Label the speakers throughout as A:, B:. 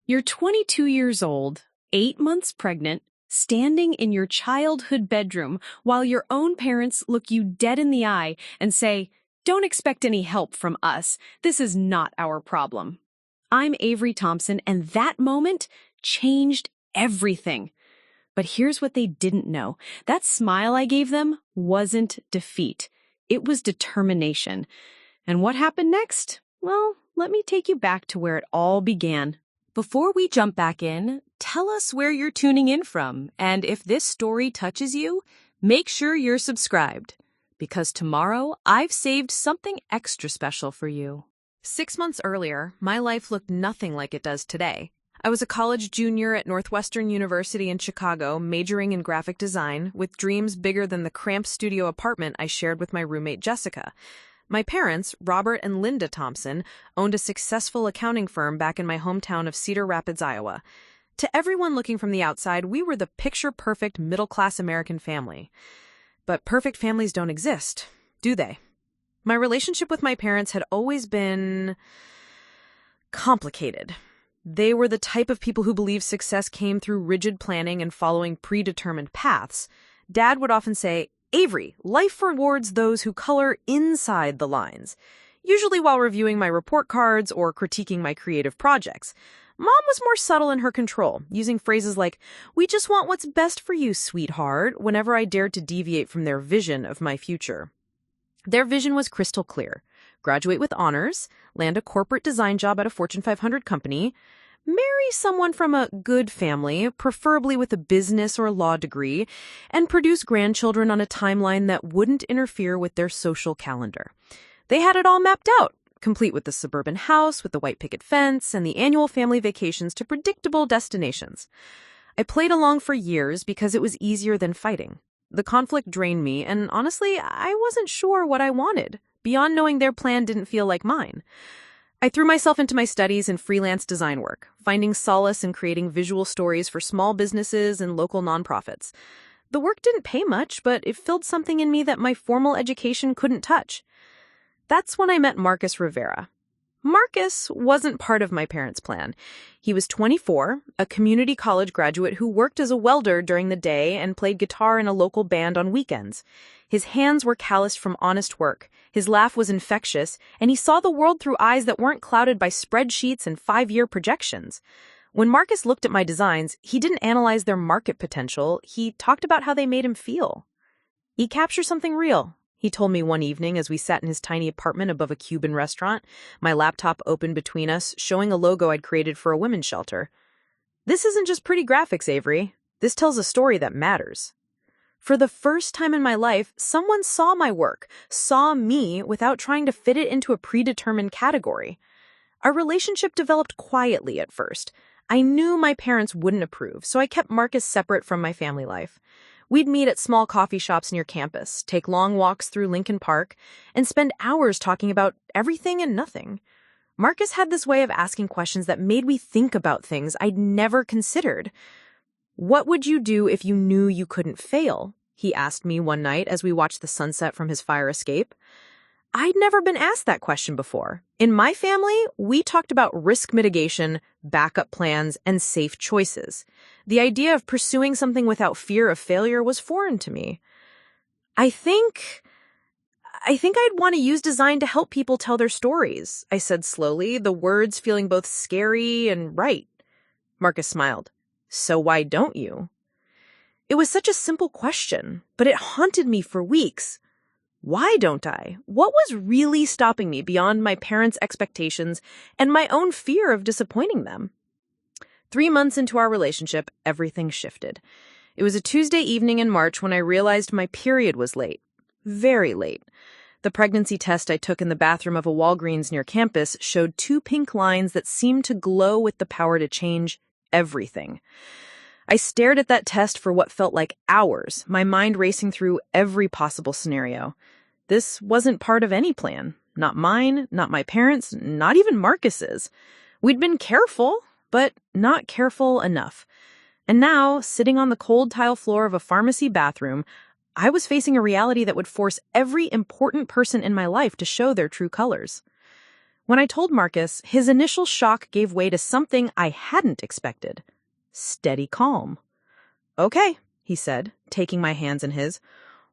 A: You're 22 years old, 8 months pregnant, standing in your childhood bedroom while your own parents look you dead in the eye and say, "Don't expect any help from us. This is not our problem." I'm Avery Thompson, and that moment changed everything. But here's what they didn't know. That smile I gave them wasn't defeat. It was determination. And what happened next? Well, let me take you back to where it all began. Before we jump back in, tell us where you're tuning in from, and if this story touches you, make sure you're subscribed, because tomorrow I've saved something extra special for you.
B: 6 months earlier, my life looked nothing like it does today. I was a college junior at Northwestern University in Chicago, majoring in graphic design, with dreams bigger than the cramped studio apartment I shared with my roommate Jessica. My parents, Robert and Linda Thompson, owned a successful accounting firm back in my hometown of Cedar Rapids, Iowa. To everyone looking from the outside, we were the picture-perfect middle-class American family. But perfect families don't exist, do they? My relationship with my parents had always been complicated. They were the type of people who believed success came through rigid planning and following predetermined paths. Dad would often say, "Avery, life rewards those who color inside the lines," usually while reviewing my report cards or critiquing my creative projects. Mom was more subtle in her control, using phrases like, "We just want what's best for you, sweetheart," whenever I dared to deviate from their vision of my future. Their vision was crystal clear. Graduate with honors, land a corporate design job at a Fortune 500 company, marry someone from a good family, preferably with a business or law degree, and produce grandchildren on a timeline that wouldn't interfere with their social calendar. They had it all mapped out, complete with the suburban house with the white picket fence and the annual family vacations to predictable destinations. I played along for years because it was easier than fighting. The conflict drained me, and honestly, I wasn't sure what I wanted. Beyond knowing their plan didn't feel like mine. I threw myself into my studies and freelance design work, finding solace in creating visual stories for small businesses and local nonprofits. The work didn't pay much, but it filled something in me that my formal education couldn't touch. That's when I met Marcus Rivera. Marcus wasn't part of my parents' plan. He was 24, a community college graduate who worked as a welder during the day and played guitar in a local band on weekends. His hands were calloused from honest work, his laugh was infectious, and he saw the world through eyes that weren't clouded by spreadsheets and 5-year projections. When Marcus looked at my designs, he didn't analyze their market potential, he talked about how they made him feel. "He captured something real," he told me one evening as we sat in his tiny apartment above a Cuban restaurant, my laptop open between us, showing a logo I'd created for a women's shelter. "This isn't just pretty graphics, Avery. This tells a story that matters." For the first time in my life, someone saw my work, saw me without trying to fit it into a predetermined category. Our relationship developed quietly at first. I knew my parents wouldn't approve, so I kept Marcus separate from my family life. We'd meet at small coffee shops near campus, take long walks through Lincoln Park, and spend hours talking about everything and nothing. Marcus had this way of asking questions that made me think about things I'd never considered. "What would you do if you knew you couldn't fail?" he asked me one night as we watched the sunset from his fire escape. I'd never been asked that question before. In my family, we talked about risk mitigation, backup plans, and safe choices. The idea of pursuing something without fear of failure was foreign to me. I think I'd want to use design to help people tell their stories," I said slowly, the words feeling both scary and right. Marcus smiled. "So why don't you?" It was such a simple question, but it haunted me for weeks. Why don't I? What was really stopping me beyond my parents' expectations and my own fear of disappointing them? 3 months into our relationship, everything shifted. It was a Tuesday evening in March when I realized my period was late. Very late. The pregnancy test I took in the bathroom of a Walgreens near campus showed 2 pink lines that seemed to glow with the power to change everything. I stared at that test for what felt like hours, my mind racing through every possible scenario. This wasn't part of any plan. Not mine, not my parents, not even Marcus's. We'd been careful, but not careful enough. And now, sitting on the cold tile floor of a pharmacy bathroom, I was facing a reality that would force every important person in my life to show their true colors. When I told Marcus, his initial shock gave way to something I hadn't expected. Steady calm. "Okay," he said, taking my hands in his.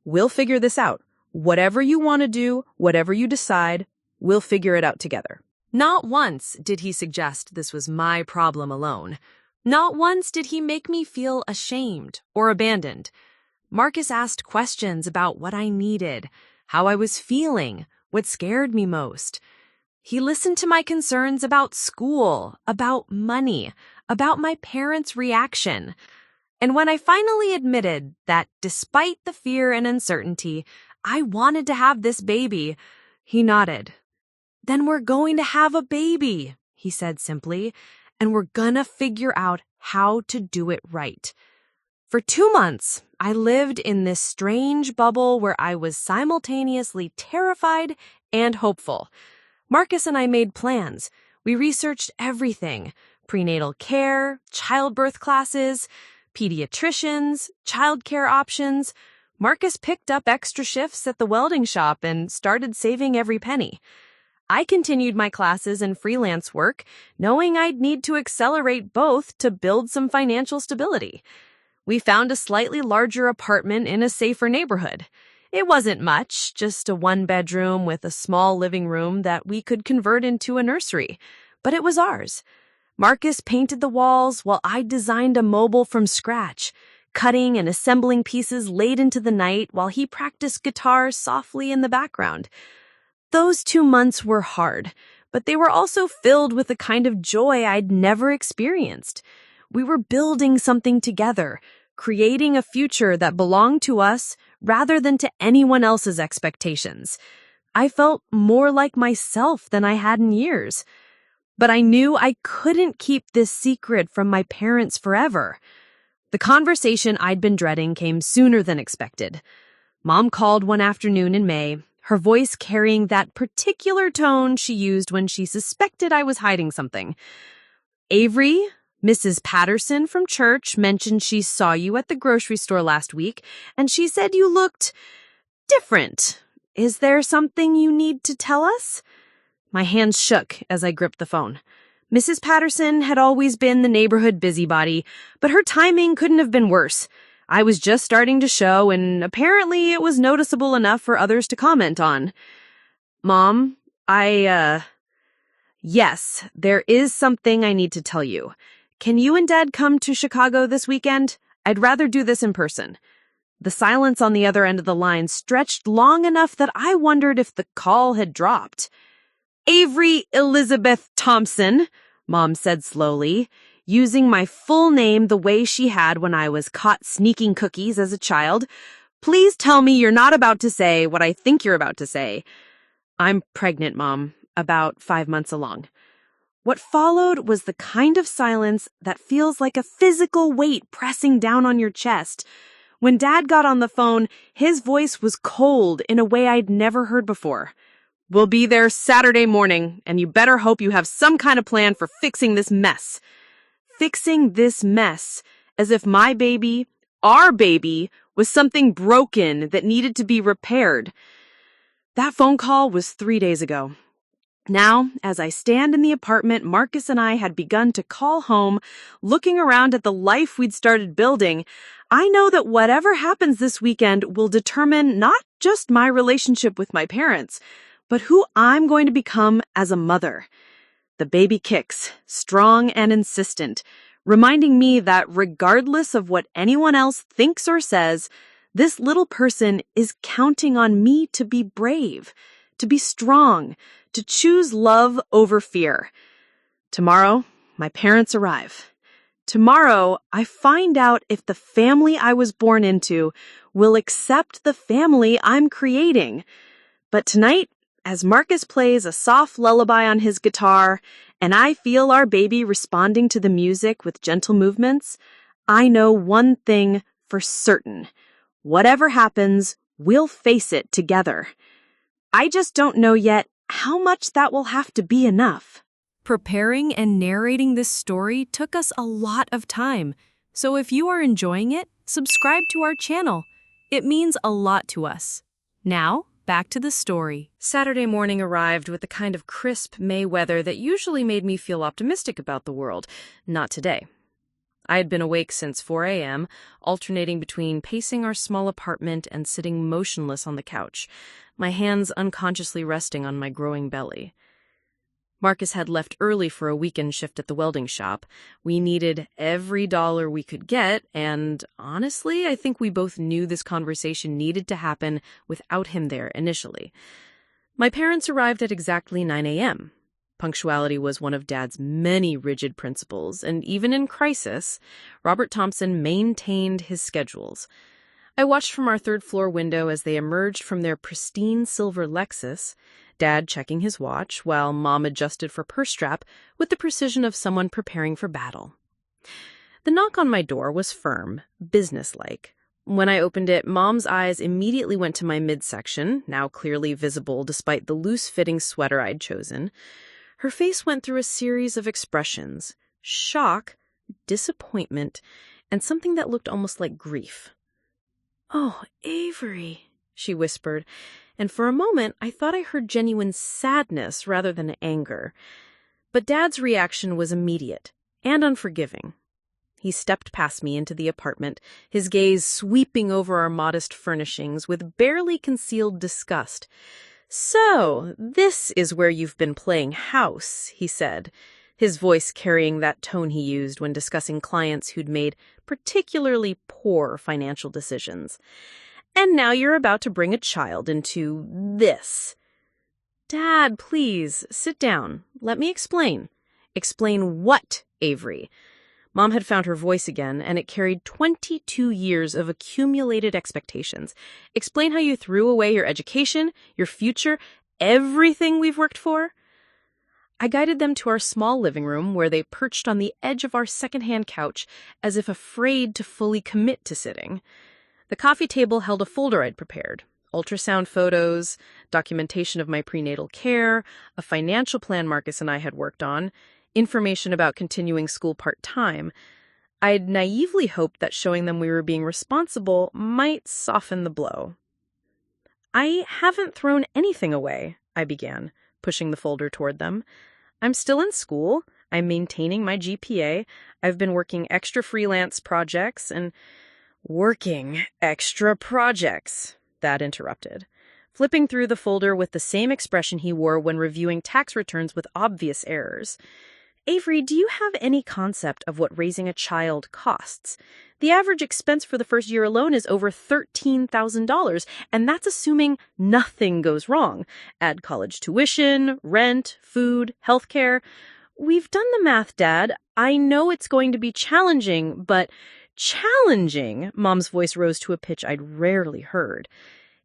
B: "We'll figure this out. Whatever you want to do, whatever you decide, we'll figure it out together."
A: Not once did he suggest this was my problem alone. Not once did he make me feel ashamed or abandoned. Marcus asked questions about what I needed, how I was feeling, what scared me most. He listened to my concerns about school, about money, about my parents' reaction. And when I finally admitted that despite the fear and uncertainty, I wanted to have this baby, he nodded. "Then we're going to have a baby," he said simply, "and we're gonna figure out how to do it right." For 2 months, I lived in this strange bubble where I was simultaneously terrified and hopeful. Marcus and I made plans. We researched everything: prenatal care, childbirth classes, pediatricians, childcare options. Marcus picked up extra shifts at the welding shop and started saving every penny. I continued my classes and freelance work, knowing I'd need to accelerate both to build some financial stability. We found a slightly larger apartment in a safer neighborhood. It wasn't much, just a 1-bedroom with a small living room that we could convert into a nursery, but it was ours. Marcus painted the walls while I designed a mobile from scratch, cutting and assembling pieces late into the night while he practiced guitar softly in the background. Those 2 months were hard, but they were also filled with a kind of joy I'd never experienced. We were building something together, creating a future that belonged to us rather than to anyone else's expectations. I felt more like myself than I had in years. But I knew I couldn't keep this secret from my parents forever. The conversation I'd been dreading came sooner than expected. Mom called one afternoon in May, her voice carrying that particular tone she used when she suspected I was hiding something. "Avery, Mrs. Patterson from church mentioned she saw you at the grocery store last week, and she said you looked different. Is there something you need to tell us?" My hands shook as I gripped the phone. Mrs. Patterson had always been the neighborhood busybody, but her timing couldn't have been worse. I was just starting to show, and apparently it was noticeable enough for others to comment on. "Mom, yes, there is something I need to tell you. Can you and Dad come to Chicago this weekend? I'd rather do this in person." The silence on the other end of the line stretched long enough that I wondered if the call had dropped. "Avery Elizabeth Thompson," Mom said slowly, using my full name the way she had when I was caught sneaking cookies as a child. "Please tell me you're not about to say what I think you're about to say." "I'm pregnant, Mom, about 5 months along." What followed was the kind of silence that feels like a physical weight pressing down on your chest. When Dad got on the phone, his voice was cold in a way I'd never heard before. "We'll be there Saturday morning, and you better hope you have some kind of plan for fixing this mess." Fixing this mess, as if my baby, our baby, was something broken that needed to be repaired. That phone call was 3 days ago. Now, as I stand in the apartment Marcus and I had begun to call home, looking around at the life we'd started building, I know that whatever happens this weekend will determine not just my relationship with my parents, but who I'm going to become as a mother. The baby kicks, strong and insistent, reminding me that regardless of what anyone else thinks or says, this little person is counting on me to be brave, to be strong, to choose love over fear. Tomorrow, my parents arrive. Tomorrow, I find out if the family I was born into will accept the family I'm creating. But tonight, as Marcus plays a soft lullaby on his guitar, and I feel our baby responding to the music with gentle movements, I know one thing for certain. Whatever happens, we'll face it together. I just don't know yet how much that will have to be enough. Preparing and narrating this story took us a lot of time, so if you are enjoying it, subscribe to our channel. It means a lot to us. Now, back to the story.
B: Saturday morning arrived with the kind of crisp May weather that usually made me feel optimistic about the world. Not today. I had been awake since 4 a.m., alternating between pacing our small apartment and sitting motionless on the couch, my hands unconsciously resting on my growing belly. Marcus had left early for a weekend shift at the welding shop. We needed every dollar we could get, and honestly, I think we both knew this conversation needed to happen without him there initially. My parents arrived at exactly 9 a.m. Punctuality was one of Dad's many rigid principles, and even in crisis, Robert Thompson maintained his schedules. I watched from our third-floor window as they emerged from their pristine silver Lexus, Dad checking his watch while Mom adjusted for purse strap with the precision of someone preparing for battle. The knock on my door was firm, businesslike. When I opened it, Mom's eyes immediately went to my midsection, now clearly visible despite the loose-fitting sweater I'd chosen. Her face went through a series of expressions: shock, disappointment, and something that looked almost like grief. "Oh, Avery," she whispered, and for a moment I thought I heard genuine sadness rather than anger. But Dad's reaction was immediate and unforgiving. He stepped past me into the apartment, his gaze sweeping over our modest furnishings with barely concealed disgust. "So, this is where you've been playing house," he said, his voice carrying that tone he used when discussing clients who'd made particularly poor financial decisions. "And now you're about to bring a child into this." "Dad, please, sit down. Let me explain." "Explain what, Avery?" Mom had found her voice again, and it carried 22 years of accumulated expectations. "Explain how you threw away your education, your future, everything we've worked for." I guided them to our small living room, where they perched on the edge of our secondhand couch, as if afraid to fully commit to sitting. The coffee table held a folder I'd prepared: ultrasound photos, documentation of my prenatal care, a financial plan Marcus and I had worked on, information about continuing school part-time. I'd naively hoped that showing them we were being responsible might soften the blow. "I haven't thrown anything away," I began, pushing the folder toward them. "I'm still in school. I'm maintaining my GPA. I've been working extra freelance projects and—" "Working extra projects," Dad interrupted, flipping through the folder with the same expression he wore when reviewing tax returns with obvious errors. "Avery, do you have any concept of what raising a child costs? The average expense for the first year alone is over $13,000, and that's assuming nothing goes wrong. Add college tuition, rent, food, healthcare. We've done the math, Dad. I know it's going to be challenging, but—" "Challenging?" Mom's voice rose to a pitch I'd rarely heard.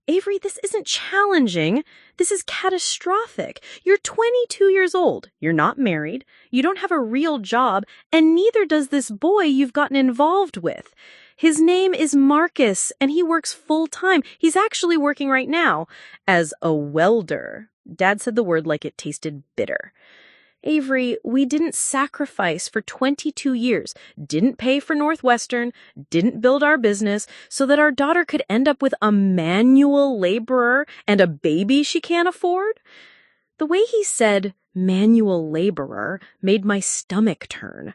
B: "Avery, this isn't challenging. This is catastrophic. You're 22 years old. You're not married. You don't have a real job, and neither does this boy you've gotten involved with. His name is Marcus, and he works full-time. He's actually working right now as a welder." Dad said the word like it tasted bitter. "Avery, we didn't sacrifice for 22 years, didn't pay for Northwestern, didn't build our business so that our daughter could end up with a manual laborer and a baby she can't afford." The way he said manual laborer made my stomach turn.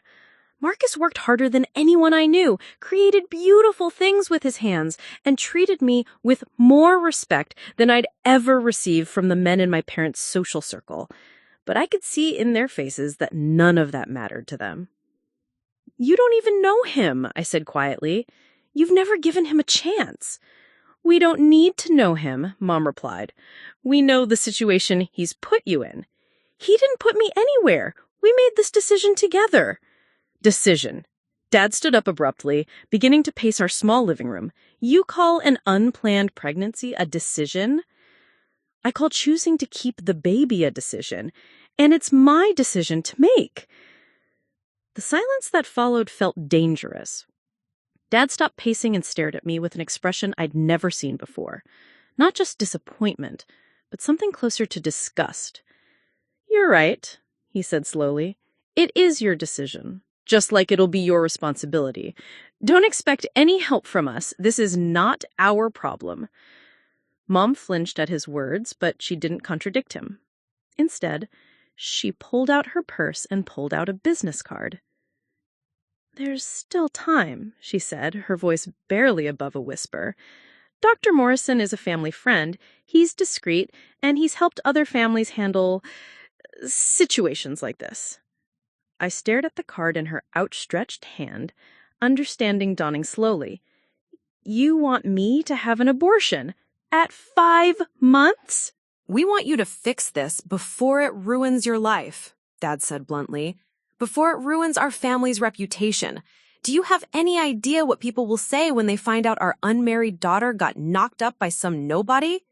B: Marcus worked harder than anyone I knew, created beautiful things with his hands, and treated me with more respect than I'd ever received from the men in my parents' social circle. But I could see in their faces that none of that mattered to them. "You don't even know him," I said quietly. "You've never given him a chance." "We don't need to know him," Mom replied. "We know the situation he's put you in." "He didn't put me anywhere. We made this decision together." "Decision." Dad stood up abruptly, beginning to pace our small living room. "You call an unplanned pregnancy a decision?" "I call choosing to keep the baby a decision, and it's my decision to make." The silence that followed felt dangerous. Dad stopped pacing and stared at me with an expression I'd never seen before. Not just disappointment, but something closer to disgust. "You're right," he said slowly. "It is your decision, just like it'll be your responsibility. Don't expect any help from us. This is not our problem."
A: Mom flinched at his words, but she didn't contradict him. Instead, she pulled out her purse and pulled out a business card. "There's still time," she said, her voice barely above a whisper. "Dr. Morrison is a family friend. He's discreet, and he's helped other families handle situations like this." I stared at the card in her outstretched hand, understanding dawning slowly. "You want me to have an abortion? At 5 months?"
B: "We want you to fix this before it ruins your life," Dad said bluntly. "Before it ruins our family's reputation. Do you have any idea what people will say when they find out our unmarried daughter got knocked up by some nobody?"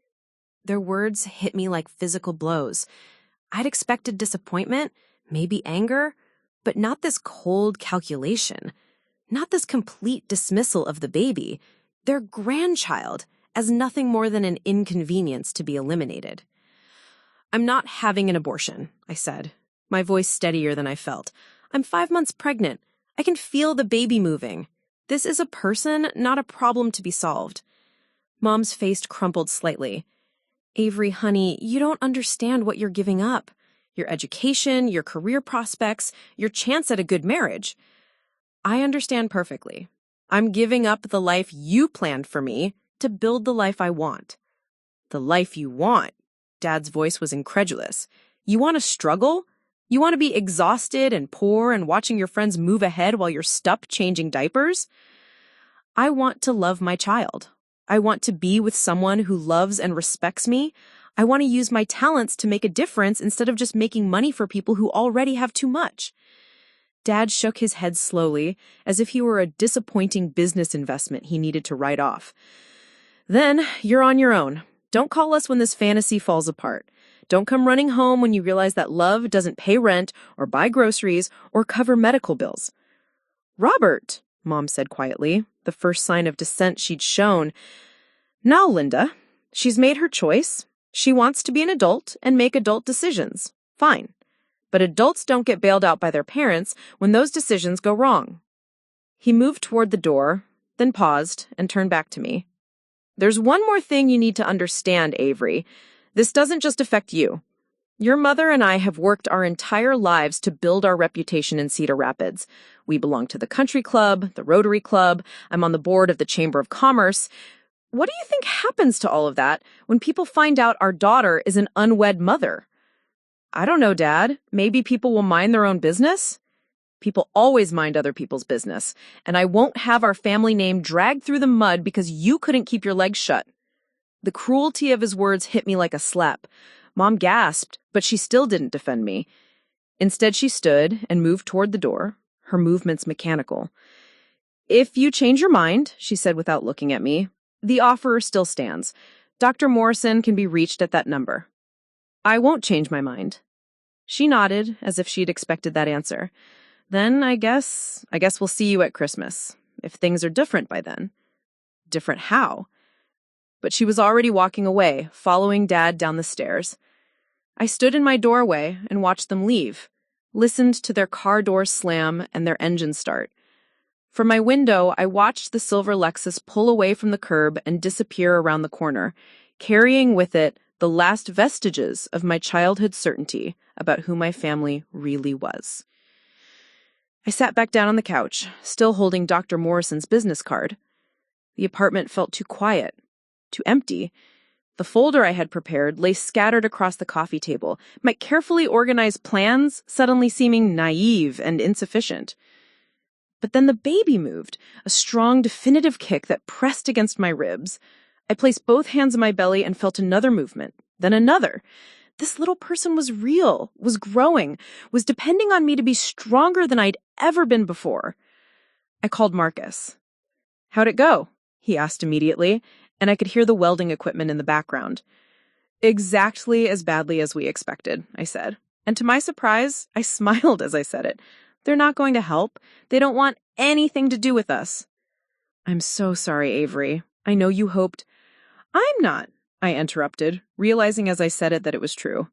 B: Their words hit me like physical blows. I'd expected disappointment, maybe anger, but not this cold calculation. Not this complete dismissal of the baby, their grandchild, as nothing more than an inconvenience to be eliminated. "I'm not having an abortion," I said, my voice steadier than I felt. "I'm 5 months pregnant. I can feel the baby moving. This is a person, not a problem to be solved." Mom's face crumpled slightly. "Avery, honey, you don't understand what you're giving up. Your education, your career prospects, your chance at a good marriage." "I understand perfectly. I'm giving up the life you planned for me to build the life I want." "The life you want?" Dad's voice was incredulous. "You want to struggle? You want to be exhausted and poor and watching your friends move ahead while you're stuck changing diapers?" "I want to love my child. I want to be with someone who loves and respects me. I want to use my talents to make a difference instead of just making money for people who already have too much." Dad shook his head slowly, as if he were a disappointing business investment he needed to write off. "Then you're on your own. Don't call us when this fantasy falls apart. Don't come running home when you realize that love doesn't pay rent or buy groceries or cover medical bills." "Robert," Mom said quietly, the first sign of dissent she'd shown. "Now, Linda, she's made her choice. She wants to be an adult and make adult decisions. Fine. But adults don't get bailed out by their parents when those decisions go wrong." He moved toward the door, then paused and turned back to me. "There's one more thing you need to understand, Avery. This doesn't just affect you. Your mother and I have worked our entire lives to build our reputation in Cedar Rapids. We belong to the country club, the Rotary Club. I'm on the board of the Chamber of Commerce. What do you think happens to all of that when people find out our daughter is an unwed mother?" "I don't know, Dad. Maybe people will mind their own business?" "People always mind other people's business, and I won't have our family name dragged through the mud because you couldn't keep your legs shut." The cruelty of his words hit me like a slap. Mom gasped, but she still didn't defend me. Instead, she stood and moved toward the door, her movements mechanical. "If you change your mind," she said without looking at me, "the offer still stands. Dr. Morrison can be reached at that number." "I won't change my mind." She nodded, as if she'd expected that answer. "Then I guess we'll see you at Christmas, if things are different by then." Different how? But she was already walking away, following Dad down the stairs. I stood in my doorway and watched them leave, listened to their car doors slam and their engine start. From my window, I watched the silver Lexus pull away from the curb and disappear around the corner, carrying with it the last vestiges of my childhood certainty about who my family really was. I sat back down on the couch, still holding Dr. Morrison's business card. The apartment felt too quiet, too empty. The folder I had prepared lay scattered across the coffee table, my carefully organized plans suddenly seeming naive and insufficient. But then the baby moved, a strong, definitive kick that pressed against my ribs. I placed both hands on my belly and felt another movement, then another. This little person was real, was growing, was depending on me to be stronger than I'd ever been before. I called Marcus. "How'd it go?" he asked immediately, and I could hear the welding equipment in the background. "Exactly as badly as we expected," I said. And to my surprise, I smiled as I said it. "They're not going to help. They don't want anything to do with us." "I'm so sorry, Avery. I know you hoped—" "I'm not," I interrupted, realizing as I said it that it was true.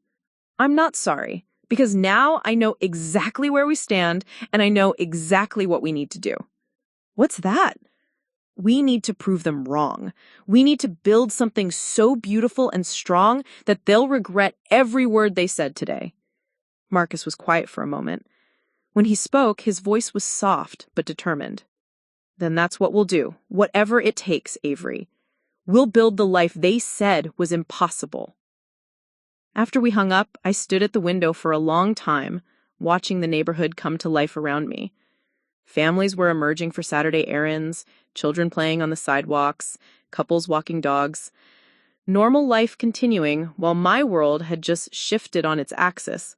B: "I'm not sorry, because now I know exactly where we stand, and I know exactly what we need to do." "What's that?" We need to prove them wrong. We need to build something so beautiful and strong that they'll regret every word they said today. Marcus was quiet for a moment. When he spoke, his voice was soft but determined. Then that's what we'll do, whatever it takes, Avery. We'll build the life they said was impossible. After we hung up, I stood at the window for a long time, watching the neighborhood come to life around me. Families were emerging for Saturday errands, children playing on the sidewalks, couples walking dogs. Normal life continuing while my world had just shifted on its axis.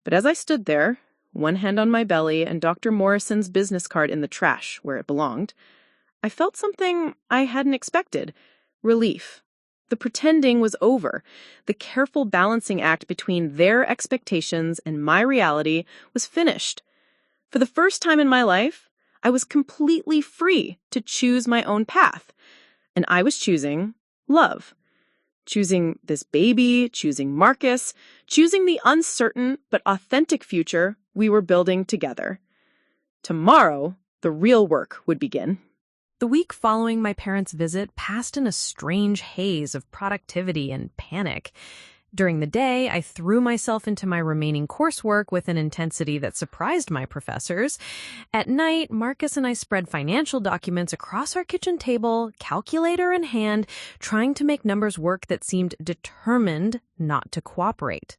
B: But as I stood there, one hand on my belly and Dr. Morrison's business card in the trash where it belonged, I felt something I hadn't expected. Relief. The pretending was over. The careful balancing act between their expectations and my reality was finished. For the first time in my life, I was completely free to choose my own path. And I was choosing love. Choosing this baby, choosing Marcus, choosing the uncertain but authentic future we were building together. Tomorrow, the real work would begin. The week following my parents' visit passed in a strange haze of productivity and panic. During the day, I threw myself into my remaining coursework with an intensity that surprised my professors. At night, Marcus and I spread financial documents across our kitchen table, calculator in hand, trying to make numbers work that seemed determined not to cooperate.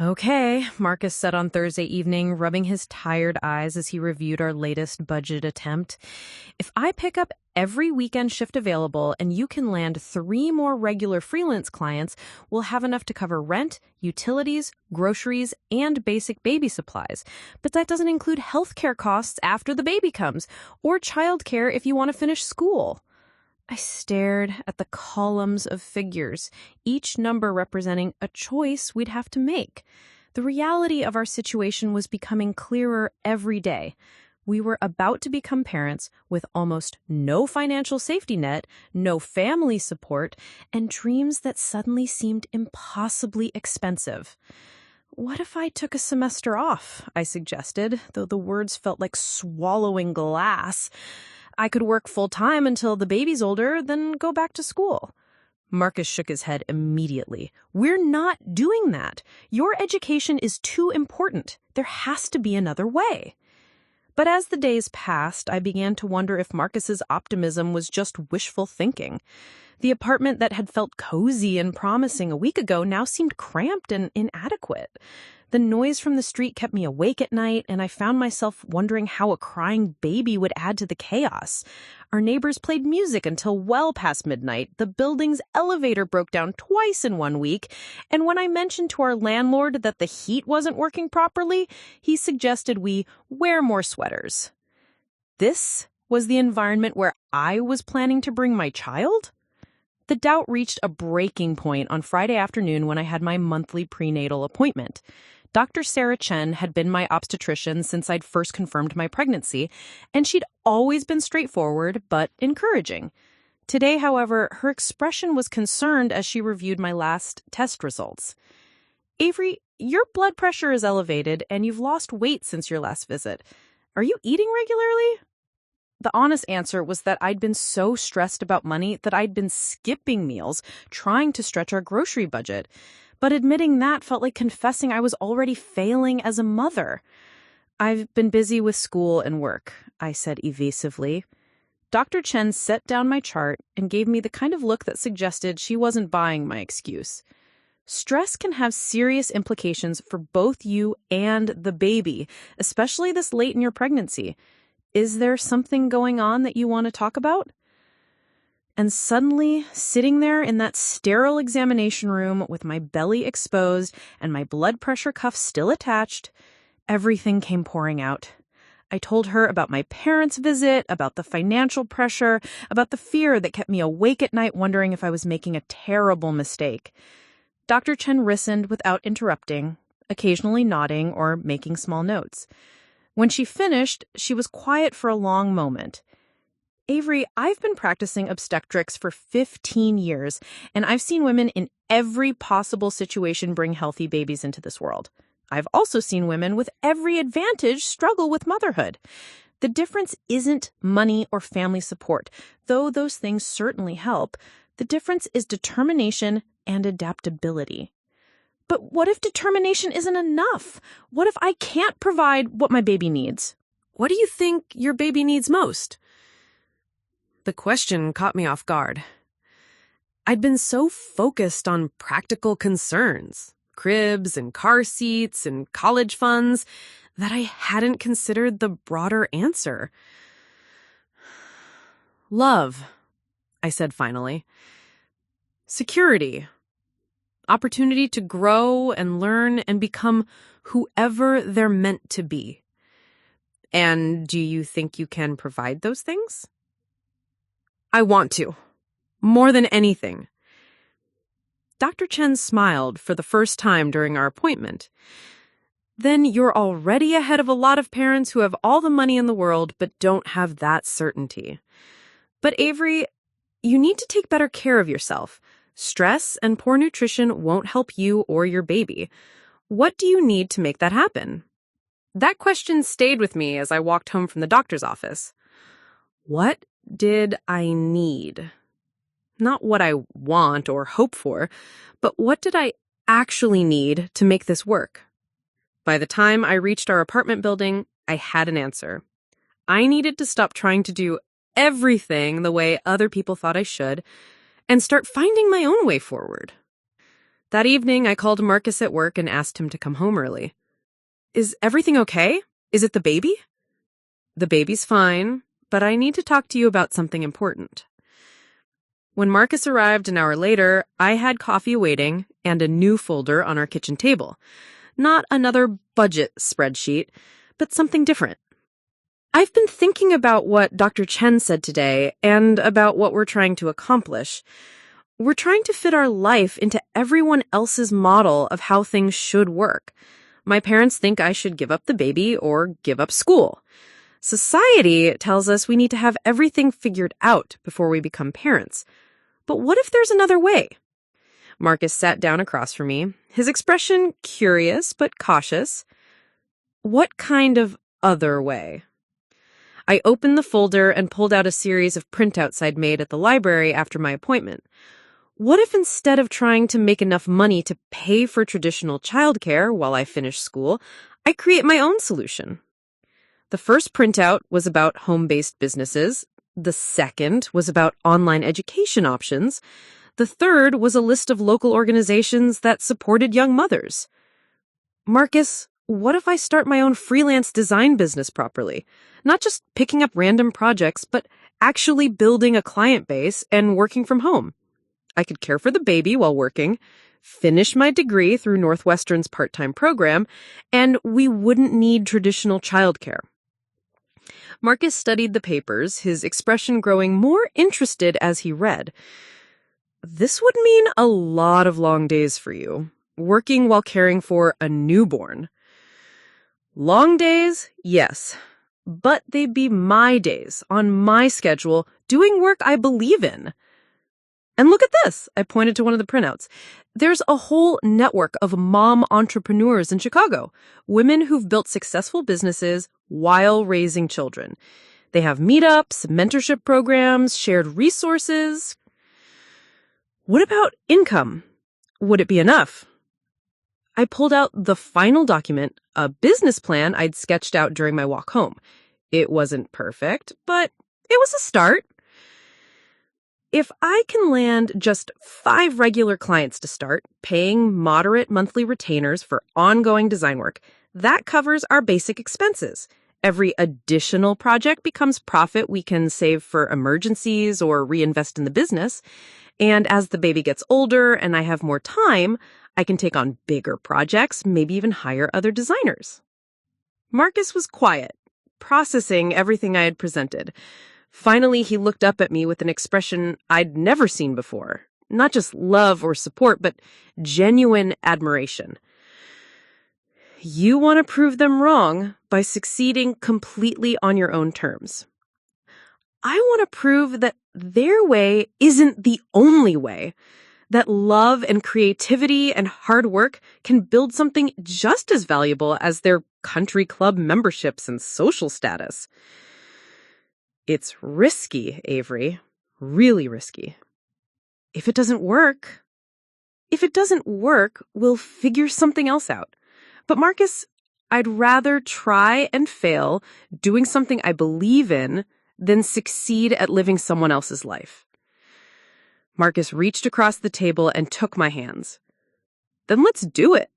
B: Okay, Marcus said on Thursday evening, rubbing his tired eyes as he reviewed our latest budget attempt. If I pick up every weekend shift available and you can land 3 more regular freelance clients, we'll have enough to cover rent, utilities, groceries, and basic baby supplies. But that doesn't include healthcare costs after the baby comes, or childcare if you want to finish school. I stared at the columns of figures, each number representing a choice we'd have to make. The reality of our situation was becoming clearer every day. We were about to become parents with almost no financial safety net, no family support, and dreams that suddenly seemed impossibly expensive. What if I took a semester off? I suggested, though the words felt like swallowing glass. I could work full-time until the baby's older, then go back to school. Marcus shook his head immediately. We're not doing that. Your education is too important. There has to be another way. But as the days passed, I began to wonder if Marcus's optimism was just wishful thinking. The apartment that had felt cozy and promising a week ago now seemed cramped and inadequate. The noise from the street kept me awake at night, and I found myself wondering how a crying baby would add to the chaos. Our neighbors played music until well past midnight. The building's elevator broke down twice in 1 week, and when I mentioned to our landlord that the heat wasn't working properly, he suggested we wear more sweaters. This was the environment where I was planning to bring my child? The doubt reached a breaking point on Friday afternoon when I had my monthly prenatal appointment. Dr. Sarah Chen had been my obstetrician since I'd first confirmed my pregnancy, and she'd always been straightforward but encouraging. Today, however, her expression was concerned as she reviewed my last test results. Avery, your blood pressure is elevated and you've lost weight since your last visit. Are you eating regularly? The honest answer was that I'd been so stressed about money that I'd been skipping meals, trying to stretch our grocery budget. But admitting that felt like confessing I was already failing as a mother. I've been busy with school and work, I said evasively. Dr. Chen set down my chart and gave me the kind of look that suggested she wasn't buying my excuse. Stress can have serious implications for both you and the baby, especially this late in your pregnancy. Is there something going on that you want to talk about? And suddenly, sitting there in that sterile examination room with my belly exposed and my blood pressure cuff still attached, everything came pouring out. I told her about my parents' visit, about the financial pressure, about the fear that kept me awake at night wondering if I was making a terrible mistake. Dr. Chen listened without interrupting, occasionally nodding or making small notes. When she finished, she was quiet for a long moment. Avery, I've been practicing obstetrics for 15 years, and I've seen women in every possible situation bring healthy babies into this world. I've also seen women with every advantage struggle with motherhood. The difference isn't money or family support, though those things certainly help. The difference is determination and adaptability. But what if determination isn't enough? What if I can't provide what my baby needs?
A: What do you think your baby needs most? The question caught me off guard. I'd been so focused on practical concerns, cribs and car seats and college funds, that I hadn't considered the broader answer. Love, I said finally. Security. Opportunity to grow and learn and become whoever they're meant to be. And do you think you can provide those things? I want to. More than anything. Dr. Chen smiled for the first time during our appointment. Then you're already ahead of a lot of parents who have all the money in the world but don't have that certainty. But Avery, you need to take better care of yourself. Stress and poor nutrition won't help you or your baby. What do you need to make that happen? That question stayed with me as I walked home from the doctor's office. What did I need? Not what I want or hope for, but what did I actually need to make this work? By the time I reached our apartment building, I had an answer. I needed to stop trying to do everything the way other people thought I should and start finding my own way forward. That evening, I called Marcus at work and asked him to come home early. Is everything okay? Is it the baby? The baby's fine, but I need to talk to you about something important. When Marcus arrived an hour later, I had coffee waiting and a new folder on our kitchen table. Not another budget spreadsheet, but something different. I've been thinking about what Dr. Chen said today and about what we're trying to accomplish. We're trying to fit our life into everyone else's model of how things should work. My parents think I should give up the baby or give up school. Society tells us we need to have everything figured out before we become parents. But what if there's another way? Marcus sat down across from me, his expression curious but cautious. What kind of other way? I opened the folder and pulled out a series of printouts I'd made at the library after my appointment. What if instead of trying to make enough money to pay for traditional childcare while I finish school, I create my own solution? The first printout was about home-based businesses. The second was about online education options. The third was a list of local organizations that supported young mothers. Marcus, what if I start my own freelance design business properly? Not just picking up random projects, but actually building a client base and working from home. I could care for the baby while working, finish my degree through Northwestern's part-time program, and we wouldn't need traditional childcare. Marcus studied the papers, his expression growing more interested as he read. This would mean a lot of long days for you, working while caring for a newborn. Long days, yes, but they'd be my days, on my schedule, doing work I believe in. And look at this, I pointed to one of the printouts. There's a whole network of mom entrepreneurs in Chicago, women who've built successful businesses while raising children. They have meetups, mentorship programs, shared resources. What about income? Would it be enough? I pulled out the final document, a business plan I'd sketched out during my walk home. It wasn't perfect, but it was a start. If I can land just 5 regular clients to start, paying moderate monthly retainers for ongoing design work, that covers our basic expenses. Every additional project becomes profit we can save for emergencies or reinvest in the business. And as the baby gets older and I have more time, I can take on bigger projects, maybe even hire other designers. Marcus was quiet, processing everything I had presented. Finally, he looked up at me with an expression I'd never seen before. Not just love or support, but genuine admiration. You want to prove them wrong by succeeding completely on your own terms. I want to prove that their way isn't the only way, that love and creativity and hard work can build something just as valuable as their country club memberships and social status.
B: It's risky, Avery. Really risky. If it doesn't work, we'll figure something else out. But Marcus, I'd rather try and fail doing something I believe in than succeed at living someone else's life. Marcus reached across the table and took my hands. Then let's do it.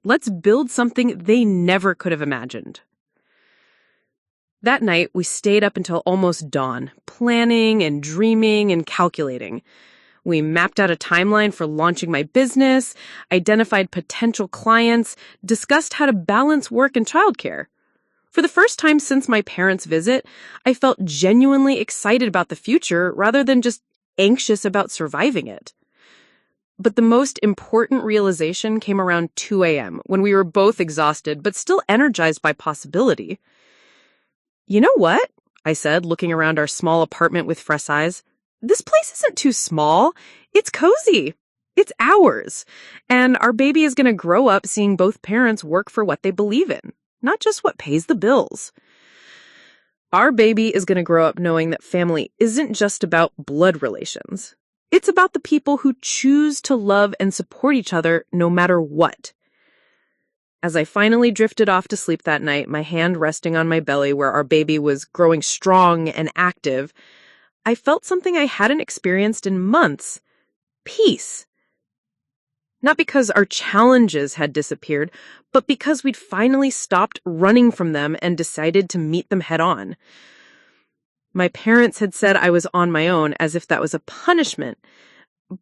B: Let's build something they never could have imagined. That night, we stayed up until almost dawn, planning and dreaming and calculating. We mapped out a timeline for launching my business, identified potential clients, discussed how to balance work and childcare. For the first time since my parents' visit, I felt genuinely excited about the future rather than just anxious about surviving it. But the most important realization came around 2 a.m. when we were both exhausted but still energized by possibility. "You know what?" I said, looking around our small apartment with fresh eyes. "This place isn't too small. It's cozy. It's ours. And our baby is going to grow up seeing both parents work for what they believe in, not just what pays the bills. Our baby is going to grow up knowing that family isn't just about blood relations. It's about the people who choose to love and support each other no matter what." As I finally drifted off to sleep that night, my hand resting on my belly where our baby was growing strong and active, I felt something I hadn't experienced in months. Peace. Not because our challenges had disappeared, but because we'd finally stopped running from them and decided to meet them head on. My parents had said I was on my own, as if that was a punishment.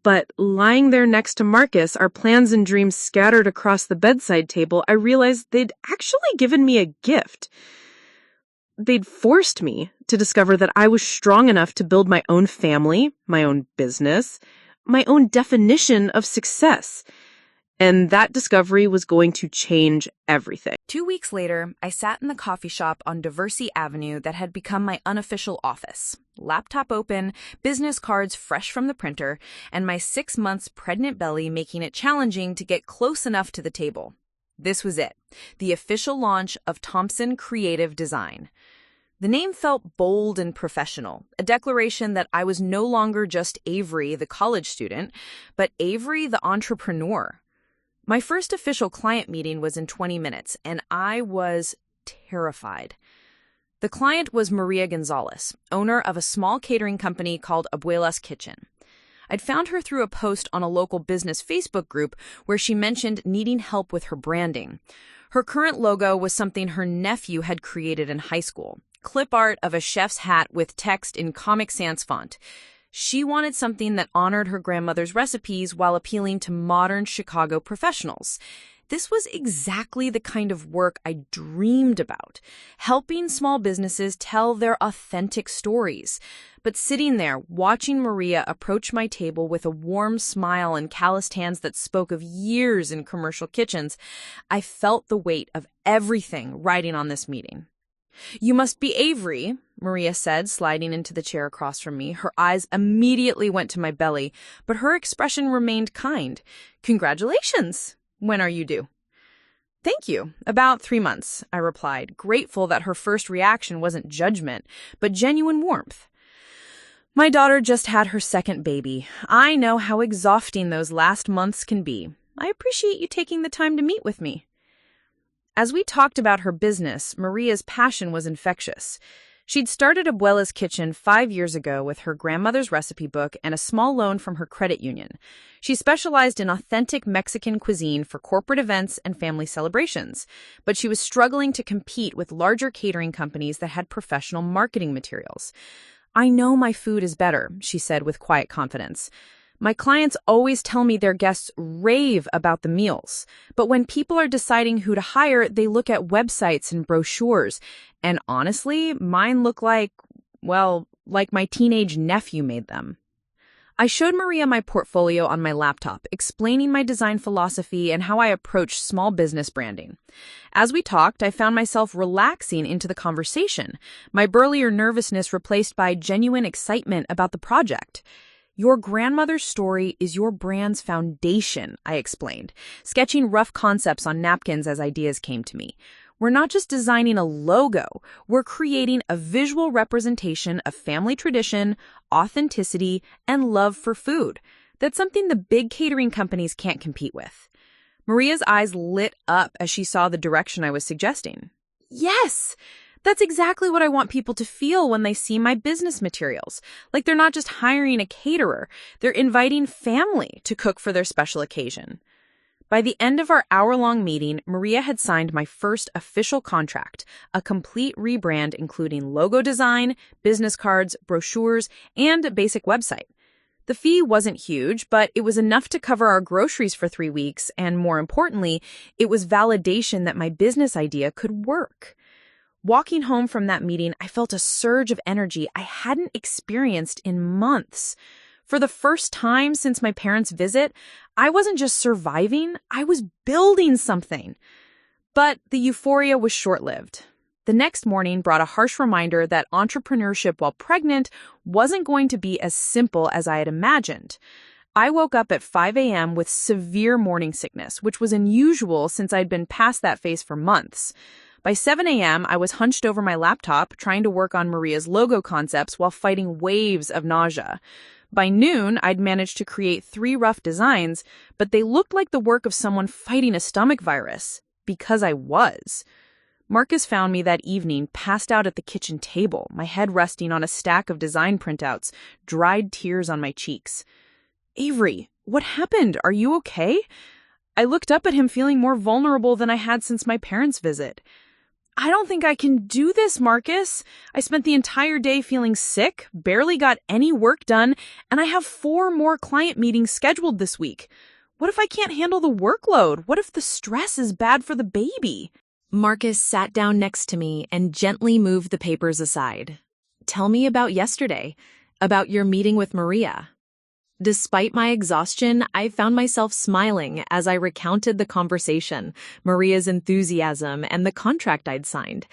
B: But lying there next to Marcus, our plans and dreams scattered across the bedside table, I realized they'd actually given me a gift. They'd forced me to discover that I was strong enough to build my own family, my own business, my own definition of success. And that discovery was going to change everything.
C: 2 weeks later, I sat in the coffee shop on Diversey Avenue that had become my unofficial office. Laptop open, business cards fresh from the printer, and my 6 months pregnant belly making it challenging to get close enough to the table. This was it, the official launch of Thompson Creative Design. The name felt bold and professional, a declaration that I was no longer just Avery, the college student, but Avery, the entrepreneur. My first official client meeting was in 20 minutes, and I was terrified. The client was Maria Gonzalez, owner of a small catering company called Abuela's Kitchen. I'd found her through a post on a local business Facebook group where she mentioned needing help with her branding. Her current logo was something her nephew had created in high school. Clip art of a chef's hat with text in Comic Sans font. She wanted something that honored her grandmother's recipes while appealing to modern Chicago professionals. This was exactly the kind of work I dreamed about, helping small businesses tell their authentic stories. But sitting there, watching Maria approach my table with a warm smile and calloused hands that spoke of years in commercial kitchens, I felt the weight of everything riding on this meeting. "You must be Avery," Maria said, sliding into the chair across from me. Her eyes immediately went to my belly, but her expression remained kind. "Congratulations! When are you due?" "Thank you. About 3 months," I replied, grateful that her first reaction wasn't judgment, but genuine warmth. "My daughter just had her second baby. I know how exhausting those last months can be. I appreciate you taking the time to meet with me." As we talked about her business, Maria's passion was infectious. She'd started Abuela's Kitchen 5 years ago with her grandmother's recipe book and a small loan from her credit union. She specialized in authentic Mexican cuisine for corporate events and family celebrations, but she was struggling to compete with larger catering companies that had professional marketing materials. "I know my food is better," she said with quiet confidence. "My clients always tell me their guests rave about the meals, but when people are deciding who to hire, they look at websites and brochures. And honestly, mine look like my teenage nephew made them." I showed Maria my portfolio on my laptop, explaining my design philosophy and how I approach small business branding. As we talked, I found myself relaxing into the conversation, my burlier nervousness replaced by genuine excitement about the project. "Your grandmother's story is your brand's foundation," I explained, sketching rough concepts on napkins as ideas came to me. We're not just designing a logo, we're creating a visual representation of family tradition, authenticity, and love for food. That's something the big catering companies can't compete with. Maria's eyes lit up as she saw the direction I was suggesting. Yes! That's exactly what I want people to feel when they see my business materials. Like they're not just hiring a caterer, they're inviting family to cook for their special occasion. By the end of our hour-long meeting, Maria had signed my first official contract, a complete rebrand including logo design, business cards, brochures, and a basic website. The fee wasn't huge, but it was enough to cover our groceries for 3 weeks, and more importantly, it was validation that my business idea could work. Walking home from that meeting, I felt a surge of energy I hadn't experienced in months. For the first time since my parents' visit, I wasn't just surviving, I was building something. But the euphoria was short-lived. The next morning brought a harsh reminder that entrepreneurship while pregnant wasn't going to be as simple as I had imagined. I woke up at 5 a.m. with severe morning sickness, which was unusual since I'd been past that phase for months. By 7 a.m., I was hunched over my laptop trying to work on Maria's logo concepts while fighting waves of nausea. By noon, I'd managed to create 3 rough designs, but they looked like the work of someone fighting a stomach virus. Because I was. Marcus found me that evening, passed out at the kitchen table, my head resting on a stack of design printouts, dried tears on my cheeks. Avery, what happened? Are you okay? I looked up at him feeling more vulnerable than I had since my parents' visit. I don't think I can do this, Marcus. I spent the entire day feeling sick, barely got any work done, and I have 4 more client meetings scheduled this week. What if I can't handle the workload? What if the stress is bad for the baby?
A: Marcus sat down next to me and gently moved the papers aside. Tell me about yesterday, about your meeting with Maria. Despite my exhaustion, I found myself smiling as I recounted the conversation, Maria's enthusiasm, and the contract I'd signed.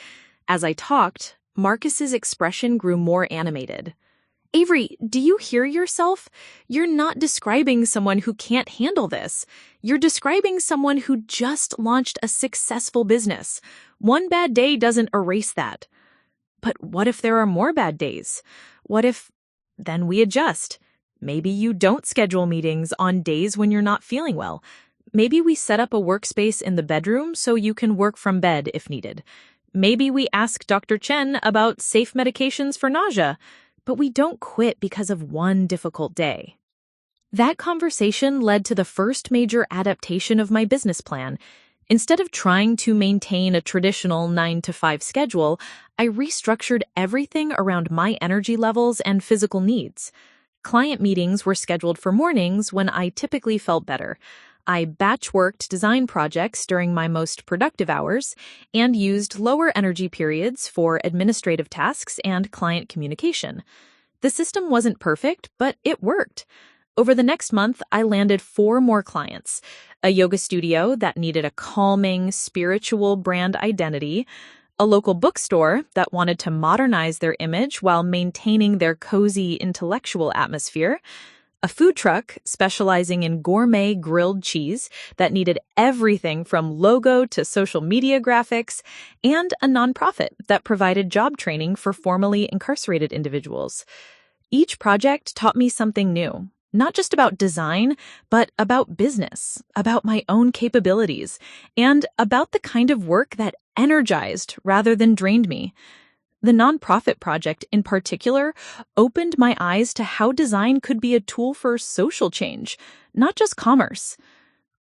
A: As I talked, Marcus's expression grew more animated. Avery, do you hear yourself? You're not describing someone who can't handle this. You're describing someone who just launched a successful business. One bad day doesn't erase that. But what if there are more bad days? What if... Then we adjust. Maybe you don't schedule meetings on days when you're not feeling well. Maybe we set up a workspace in the bedroom so you can work from bed if needed. Maybe we ask Dr. Chen about safe medications for nausea, but we don't quit because of one difficult day. That conversation led to the first major adaptation of my business plan. Instead of trying to maintain a traditional 9-to-5 schedule, I restructured everything around my energy levels and physical needs. Client meetings were scheduled for mornings when I typically felt better. I batch-worked design projects during my most productive hours and used lower energy periods for administrative tasks and client communication. The system wasn't perfect, but it worked. Over the next month, I landed 4 more clients: a yoga studio that needed a calming, spiritual brand identity, a local bookstore that wanted to modernize their image while maintaining their cozy intellectual atmosphere, a food truck specializing in gourmet grilled cheese that needed everything from logo to social media graphics, and a nonprofit that provided job training for formerly incarcerated individuals. Each project taught me something new. Not just about design, but about business, about my own capabilities, and about the kind of work that energized rather than drained me. The nonprofit project, in particular, opened my eyes to how design could be a tool for social change, not just commerce.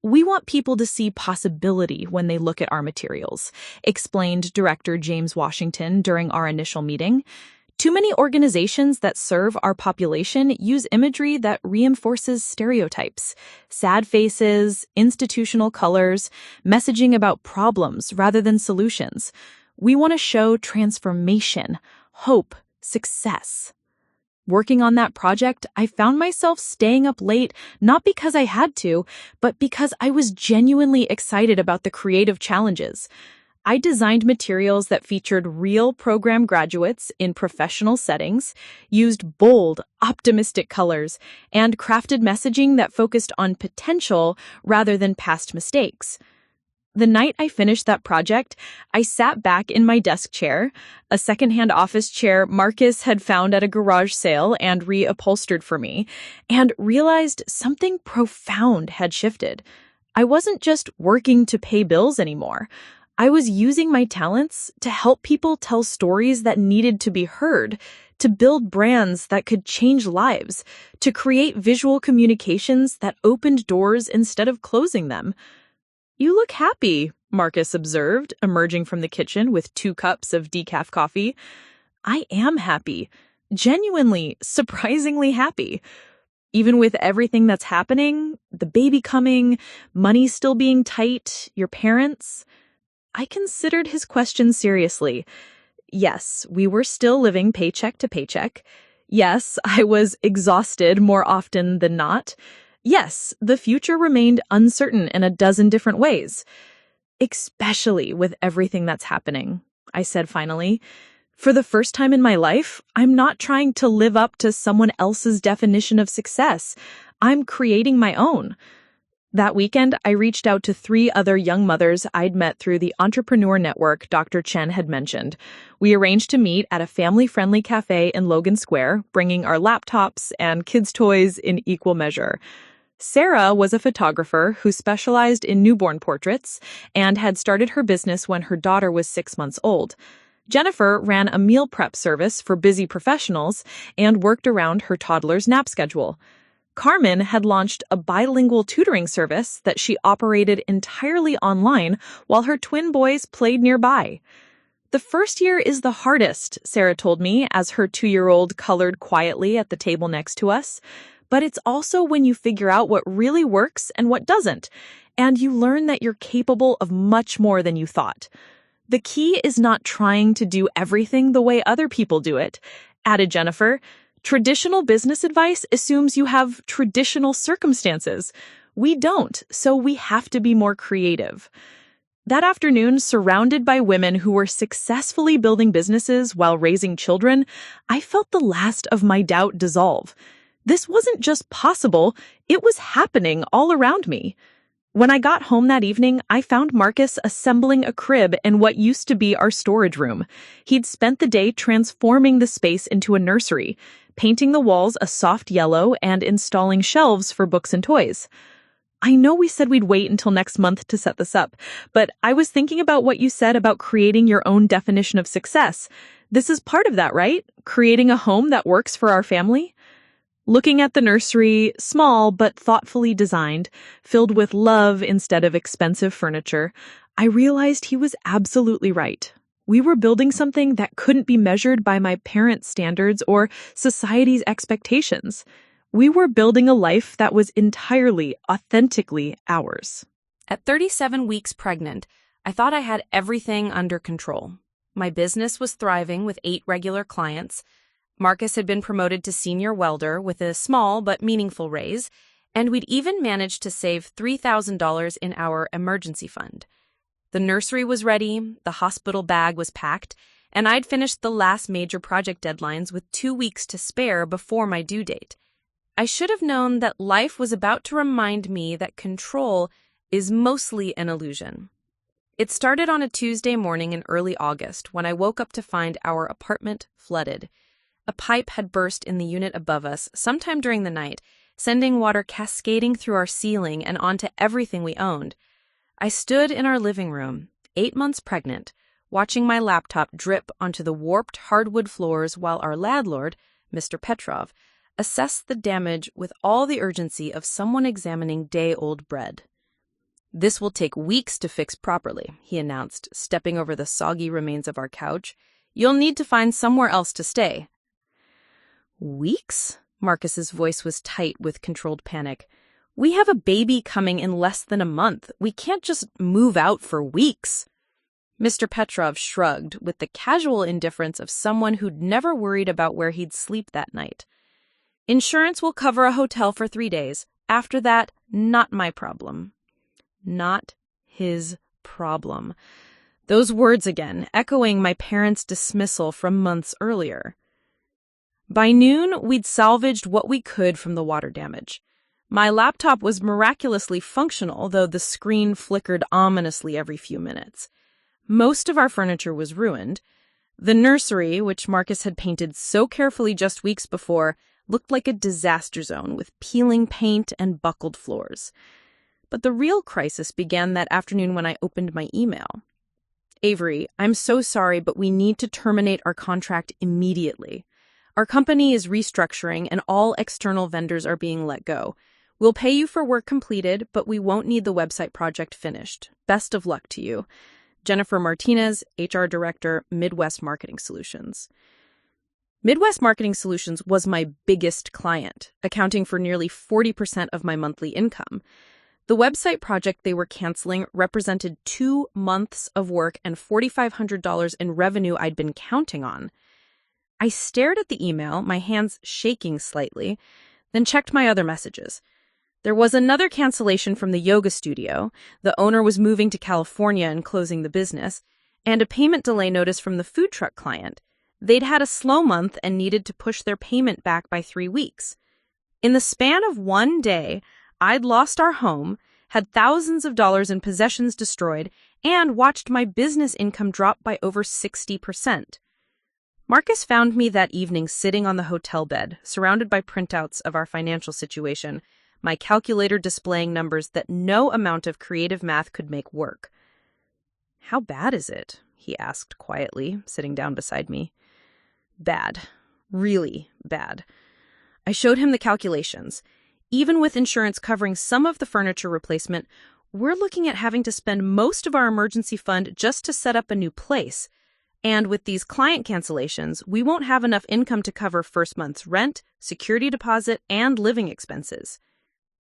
A: We want people to see possibility when they look at our materials, explained Director James Washington during our initial meeting. Too many organizations that serve our population use imagery that reinforces stereotypes, sad faces, institutional colors, messaging about problems rather than solutions. We want to show transformation, hope, success. Working on that project, I found myself staying up late not because I had to, but because I was genuinely excited about the creative challenges. I designed materials that featured real program graduates in professional settings, used bold, optimistic colors, and crafted messaging that focused on potential rather than past mistakes. The night I finished that project, I sat back in my desk chair, a secondhand office chair Marcus had found at a garage sale and reupholstered for me, and realized something profound had shifted. I wasn't just working to pay bills anymore. I was using my talents to help people tell stories that needed to be heard, to build brands that could change lives, to create visual communications that opened doors instead of closing them. "You look happy," Marcus observed, emerging from the kitchen with 2 cups of decaf coffee. I am happy. Genuinely, surprisingly happy. Even with everything that's happening, the baby coming, money still being tight, your parents. I considered his question seriously. Yes, we were still living paycheck to paycheck. Yes, I was exhausted more often than not. Yes, the future remained uncertain in a dozen different ways. Especially with everything that's happening, I said finally. For the first time in my life, I'm not trying to live up to someone else's definition of success. I'm creating my own. That weekend, I reached out to 3 other young mothers I'd met through the entrepreneur network Dr. Chen had mentioned. We arranged to meet at a family-friendly cafe in Logan Square, bringing our laptops and kids' toys in equal measure. Sarah was a photographer who specialized in newborn portraits and had started her business when her daughter was 6 months old. Jennifer ran a meal prep service for busy professionals and worked around her toddler's nap schedule. Carmen had launched a bilingual tutoring service that she operated entirely online while her twin boys played nearby. "The first year is the hardest," Sarah told me as her 2-year-old colored quietly at the table next to us. "But it's also when you figure out what really works and what doesn't, and you learn that you're capable of much more than you thought. The key is not trying to do everything the way other people do it," added Jennifer. "Traditional business advice assumes you have traditional circumstances. We don't, so we have to be more creative." That afternoon, surrounded by women who were successfully building businesses while raising children, I felt the last of my doubt dissolve. This wasn't just possible, it was happening all around me. When I got home that evening, I found Marcus assembling a crib in what used to be our storage room. He'd spent the day transforming the space into a nursery, painting the walls a soft yellow and installing shelves for books and toys. "I know we said we'd wait until next month to set this up, but I was thinking about what you said about creating your own definition of success. This is part of that, right? Creating a home that works for our family?" Looking at the nursery, small but thoughtfully designed, filled with love instead of expensive furniture, I realized he was absolutely right. We were building something that couldn't be measured by my parents' standards or society's expectations. We were building a life that was entirely, authentically ours.
C: At 37 weeks pregnant, I thought I had everything under control. My business was thriving with 8 regular clients. Marcus had been promoted to senior welder with a small but meaningful raise, and we'd even managed to save $3,000 in our emergency fund. The nursery was ready, the hospital bag was packed, and I'd finished the last major project deadlines with 2 weeks to spare before my due date. I should have known that life was about to remind me that control is mostly an illusion. It started on a Tuesday morning in early August when I woke up to find our apartment flooded. A pipe had burst in the unit above us sometime during the night, sending water cascading through our ceiling and onto everything we owned. I stood in our living room, 8 months pregnant, watching my laptop drip onto the warped hardwood floors while our landlord, Mr. Petrov, assessed the damage with all the urgency of someone examining day-old bread. "This will take weeks to fix properly," he announced, stepping over the soggy remains of our couch. "You'll need to find somewhere else to stay." "Weeks?" Marcus's voice was tight with controlled panic. "We have a baby coming in less than a month. We can't just move out for weeks." Mr. Petrov shrugged with the casual indifference of someone who'd never worried about where he'd sleep that night. "Insurance will cover a hotel for 3 days. After that, not my problem." Not his problem. Those words again, echoing my parents' dismissal from months earlier. By noon, we'd salvaged what we could from the water damage.
B: My laptop was miraculously functional, though the screen flickered ominously every few minutes. Most of our furniture was ruined. The nursery, which Marcus had painted so carefully just weeks before, looked like a disaster zone with peeling paint and buckled floors. But the real crisis began that afternoon when I opened my email. Avery, I'm so sorry, but we need to terminate our contract immediately. Our company is restructuring and all external vendors are being let go. We'll pay you for work completed, but we won't need the website project finished. Best of luck to you. Jennifer Martinez, HR Director, Midwest Marketing Solutions. Midwest Marketing Solutions was my biggest client, accounting for nearly 40% of my monthly income. The website project they were canceling represented 2 months of work and $4,500 in revenue I'd been counting on. I stared at the email, my hands shaking slightly, then checked my other messages. There was another cancellation from the yoga studio, the owner was moving to California and closing the business, and a payment delay notice from the food truck client. They'd had a slow month and needed to push their payment back by 3 weeks. In the span of one day, I'd lost our home, had thousands of dollars in possessions destroyed, and watched my business income drop by over 60%. Marcus found me that evening sitting on the hotel bed, surrounded by printouts of our financial situation, my calculator displaying numbers that no amount of creative math could make work. "How bad is it?" he asked quietly, sitting down beside me. "Bad. Really bad." I showed him the calculations. Even with insurance covering some of the furniture replacement, we're looking at having to spend most of our emergency fund just to set up a new place. And with these client cancellations, we won't have enough income to cover first month's rent, security deposit, and living expenses.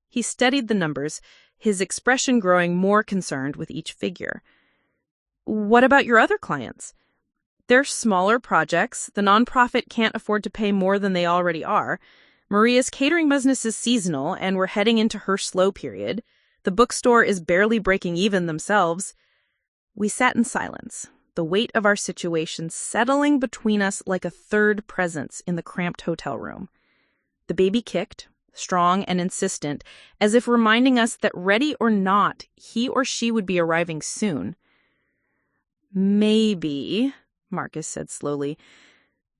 B: He studied the numbers, his expression growing more concerned with each figure. "What about your other clients?" "They're smaller projects. The nonprofit can't afford to pay more than they already are. Maria's catering business is seasonal, and we're heading into her slow period. The bookstore is barely breaking even themselves." We sat in silence, the weight of our situation settling between us like a third presence in the cramped hotel room. The baby kicked, strong and insistent, as if reminding us that ready or not, he or she would be arriving soon. "Maybe," Marcus said slowly,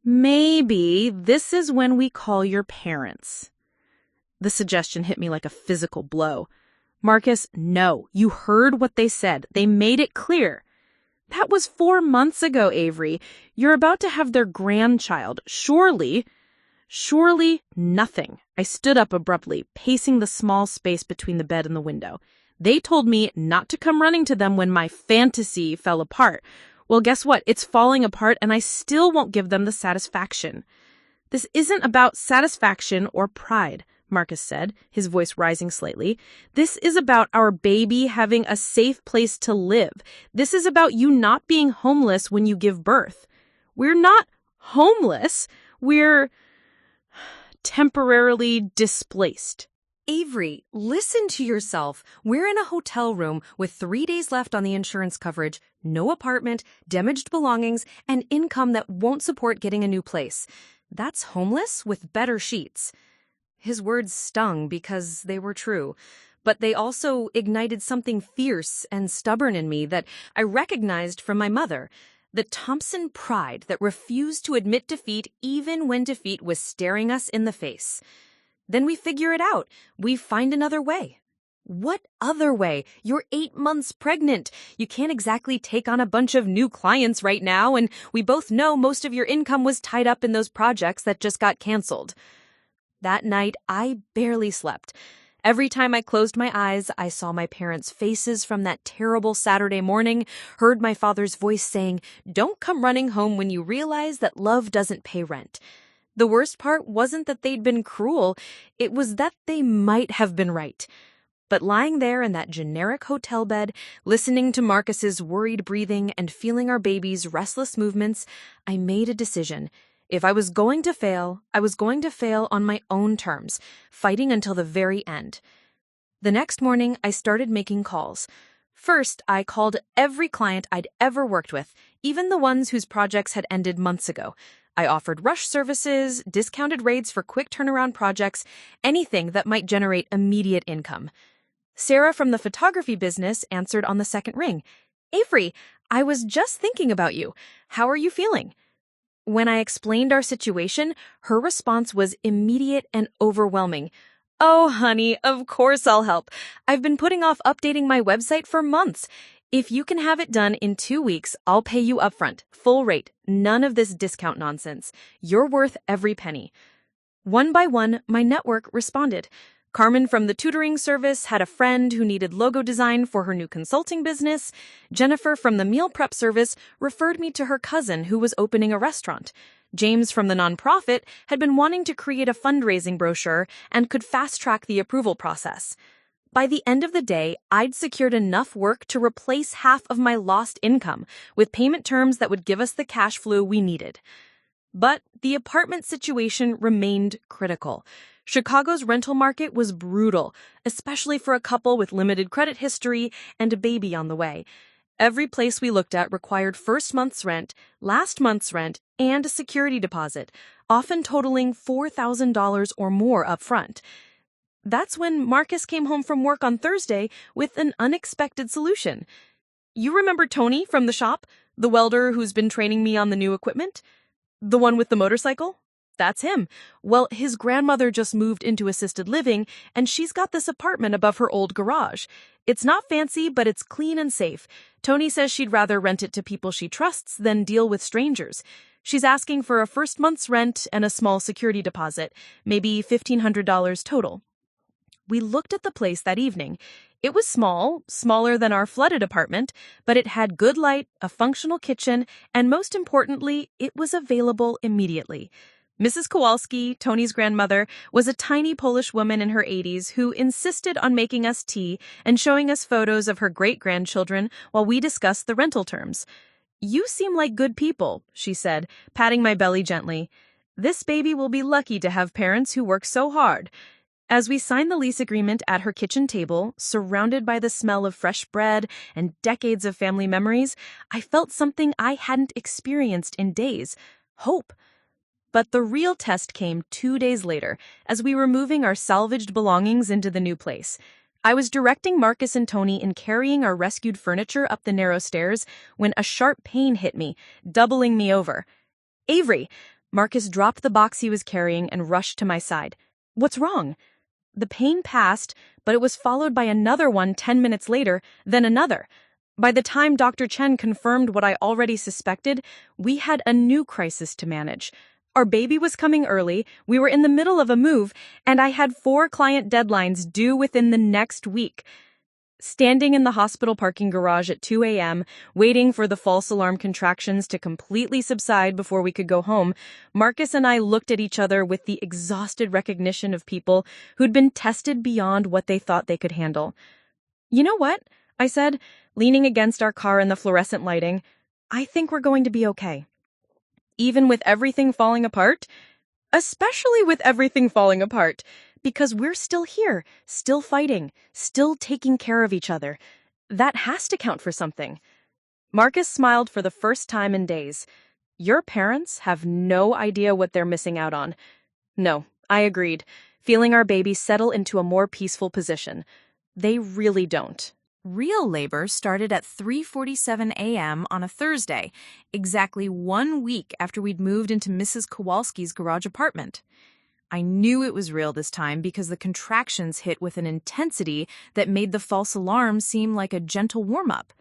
B: "maybe this is when we call your parents." The suggestion hit me like a physical blow. "Marcus, no, you heard what they said. They made it clear." "That was 4 months ago, Avery. You're about to have their grandchild. Surely nothing." I stood up abruptly, pacing the small space between the bed and the window. "They told me not to come running to them when my fantasy fell apart. Well, guess what? It's falling apart, and I still won't give them the satisfaction." "This isn't about satisfaction or pride," Marcus said, his voice rising slightly. "This is about our baby having a safe place to live. This is about you not being homeless when you give birth. We're not homeless. We're temporarily displaced."
A: Avery, listen to yourself. We're in a hotel room with 3 days left on the insurance coverage, no apartment, damaged belongings, and income that won't support getting a new place. That's homeless with better sheets. His words stung because they were true, but they also ignited something fierce and stubborn in me that I recognized from my mother. The Thompson pride that refused to admit defeat even when defeat was staring us in the face. Then we figure it out. We find another way. What other way? You're 8 months pregnant. You can't exactly take on a bunch of new clients right now, and we both know most of your income was tied up in those projects that just got canceled. That night, I barely slept. Every time I closed my eyes, I saw my parents' faces from that terrible Saturday morning, heard my father's voice saying, "Don't come running home when you realize that love doesn't pay rent." The worst part wasn't that they'd been cruel, it was that they might have been right. But lying there in that generic hotel bed, listening to Marcus's worried breathing and feeling our baby's restless movements, I made a decision. If I was going to fail, I was going to fail on my own terms, fighting until the very end. The next morning, I started making calls. First, I called every client I'd ever worked with, even the ones whose projects had ended months ago.
B: I offered rush services, discounted rates for quick turnaround projects, anything that might generate immediate income. Sarah from the photography business answered on the second ring. "Avery, I was just thinking about you. How are you feeling?" When I explained our situation, her response was immediate and overwhelming. "Oh, honey, of course I'll help. I've been putting off updating my website for months. If you can have it done in 2 weeks, I'll pay you upfront, full rate, none of this discount nonsense. You're worth every penny." One by one, my network responded. Carmen from the tutoring service had a friend who needed logo design for her new consulting business. Jennifer from the meal prep service referred me to her cousin who was opening a restaurant. James from the nonprofit had been wanting to create a fundraising brochure and could fast-track the approval process. By the end of the day, I'd secured enough work to replace half of my lost income with payment terms that would give us the cash flow we needed. But the apartment situation remained critical. Chicago's rental market was brutal, especially for a couple with limited credit history and a baby on the way. Every place we looked at required first month's rent, last month's rent, and a security deposit, often totaling $4,000 or more up front. That's when Marcus came home from work on Thursday with an unexpected solution. "You remember Tony from the shop, the welder who's been training me on the new equipment? The one with the motorcycle? That's him. Well, his grandmother just moved into assisted living, and she's got this apartment above her old garage. It's not fancy, but it's clean and safe. Tony says she'd rather rent it to people she trusts than deal with strangers. She's asking for a first month's rent and a small security deposit, maybe $1,500 total." We looked at the place that evening. It was small, smaller than our flooded apartment, but it had good light, a functional kitchen, and most importantly, it was available immediately. Mrs. Kowalski, Tony's grandmother, was a tiny Polish woman in her 80s who insisted on making us tea and showing us photos of her great-grandchildren while we discussed the rental terms. "You seem like good people," she said, patting my belly gently. "This baby will be lucky to have parents who work so hard." As we signed the lease agreement at her kitchen table, surrounded by the smell of fresh bread and decades of family memories, I felt something I hadn't experienced in days: hope. But the real test came 2 days later, as we were moving our salvaged belongings into the new place. I was directing Marcus and Tony in carrying our rescued furniture up the narrow stairs when a sharp pain hit me, doubling me over. "Avery!" Marcus dropped the box he was carrying and rushed to my side. "What's wrong?" The pain passed, but it was followed by another one 10 minutes later, then another. By the time Dr. Chen confirmed what I already suspected, we had a new crisis to manage. Our baby was coming early, we were in the middle of a move, and I had 4 client deadlines due within the next week. Standing in the hospital parking garage at 2 a.m., waiting for the false alarm contractions to completely subside before we could go home, Marcus and I looked at each other with the exhausted recognition of people who'd been tested beyond what they thought they could handle. "You know what?" I said, leaning against our car in the fluorescent lighting. "I think we're going to be okay." Even with everything falling apart? Especially with everything falling apart, because we're still here, still fighting, still taking care of each other. That has to count for something. Marcus smiled for the first time in days. "Your parents have no idea what they're missing out on." No, I agreed, feeling our baby settle into a more peaceful position. They really don't.
C: Real labor started at 3:47 a.m. on a Thursday, exactly 1 week after we'd moved into Mrs. Kowalski's garage apartment. I knew it was real this time because the contractions hit with an intensity that made the false alarm seem like a gentle warm-up.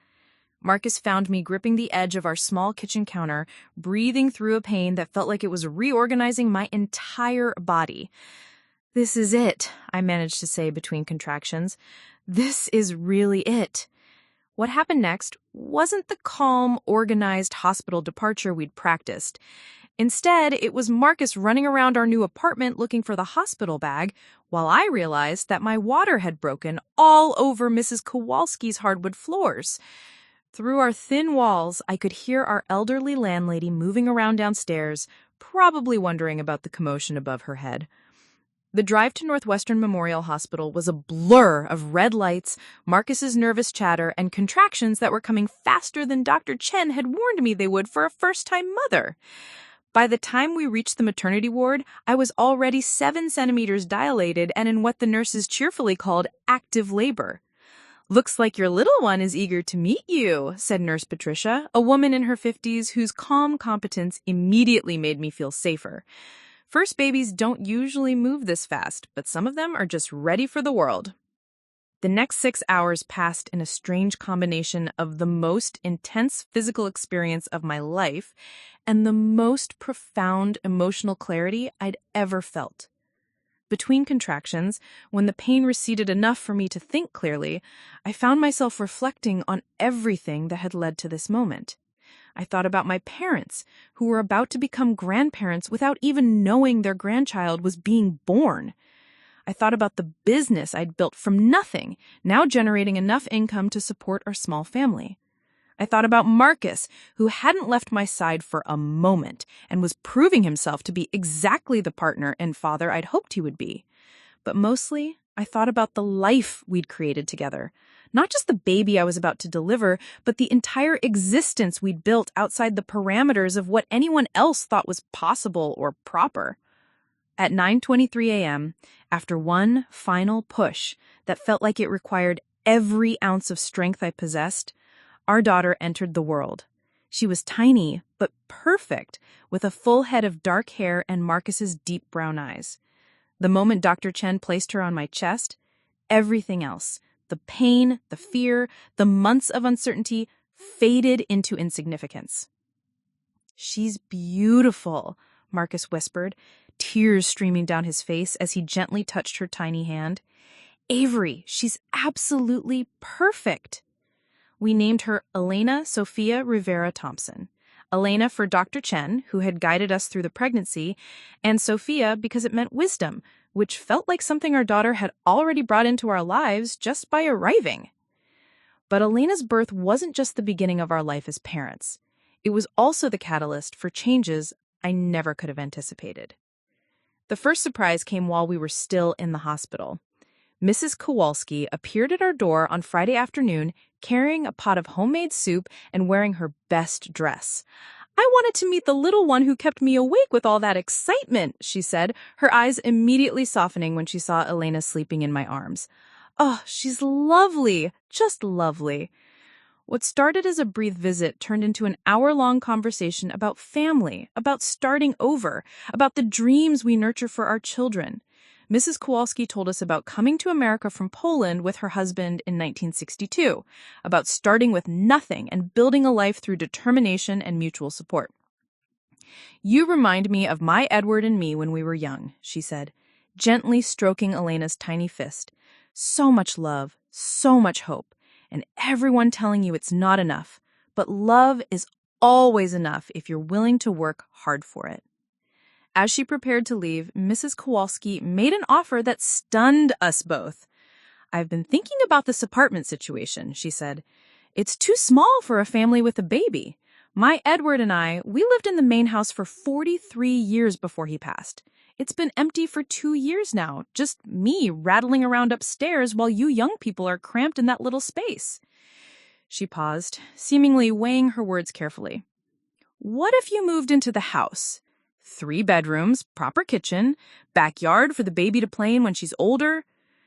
C: Marcus found me gripping the edge of our small kitchen counter, breathing through a pain that felt like it was reorganizing my entire body. "This is it," I managed to say between contractions. "This is really it." What happened next wasn't the calm, organized hospital departure we'd practiced. Instead, it was Marcus running around our new apartment looking for the hospital bag, while I realized that my water had broken all over Mrs. Kowalski's hardwood floors. Through our thin walls, I could hear our elderly landlady moving around downstairs, probably wondering about the commotion above her head. The drive to Northwestern Memorial Hospital was a blur of red lights, Marcus's nervous chatter, and contractions that were coming faster than Dr. Chen had warned me they would for a first-time mother. By the time we reached the maternity ward, I was already 7 centimeters dilated and in what the nurses cheerfully called active labor. "Looks like your little one is eager to meet you," said Nurse Patricia, a woman in her 50s whose calm competence immediately made me feel safer. First babies don't usually move this fast, but some of them are just ready for the world. The next 6 hours passed in a strange combination of the most intense physical experience of my life and the most profound emotional clarity I'd ever felt. Between contractions, when the pain receded enough for me to think clearly, I found myself reflecting on everything that had led to this moment. I thought about my parents, who were about to become grandparents without even knowing their grandchild was being born. I thought about the business I'd built from nothing, now generating enough income to support our small family. I thought about Marcus, who hadn't left my side for a moment and was proving himself to be exactly the partner and father I'd hoped he would be. But mostly, I thought about the life we'd created together. Not just the baby I was about to deliver, but the entire existence we'd built outside the parameters of what anyone else thought was possible or proper. At 9:23 a.m., after one final push that felt like it required every ounce of strength I possessed, our daughter entered the world. She was tiny, but perfect, with a full head of dark hair and Marcus's deep brown eyes. The moment Dr. Chen placed her on my chest, everything else, the pain, the fear, the months of uncertainty, faded into insignificance. "She's beautiful," Marcus whispered, tears streaming down his face as he gently touched her tiny hand. "Avery, she's absolutely perfect." We named her Elena Sophia Rivera Thompson. Elena for Dr. Chen, who had guided us through the pregnancy, and Sophia because it meant wisdom, which felt like something our daughter had already brought into our lives just by arriving. But Elena's birth wasn't just the beginning of our life as parents. It was also the catalyst for changes I never could have anticipated. The first surprise came while we were still in the hospital. Mrs. Kowalski appeared at our door on Friday afternoon carrying a pot of homemade soup and wearing her best dress. "I wanted to meet the little one who kept me awake with all that excitement," she said, her eyes immediately softening when she saw Elena sleeping in my arms. "Oh, she's lovely, just lovely." What started as a brief visit turned into an hour-long conversation about family, about starting over, about the dreams we nurture for our children. Mrs. Kowalski told us about coming to America from Poland with her husband in 1962, about starting with nothing and building a life through determination and mutual support. "You remind me of my Edward and me when we were young," she said, gently stroking Elena's tiny fist. "So much love, so much hope, and everyone telling you it's not enough. But love is always enough if you're willing to work hard for it." As she prepared to leave, Mrs. Kowalski made an offer that stunned us both. "I've been thinking about this apartment situation," she said. "It's too small for a family with a baby. My Edward and we lived in the main house for 43 years before he passed. It's been empty for 2 years now, just me rattling around upstairs while you young people are cramped in that little space." She paused, seemingly weighing her words carefully. "What if you moved into the house? 3 bedrooms, proper kitchen, backyard for the baby to play in when she's older.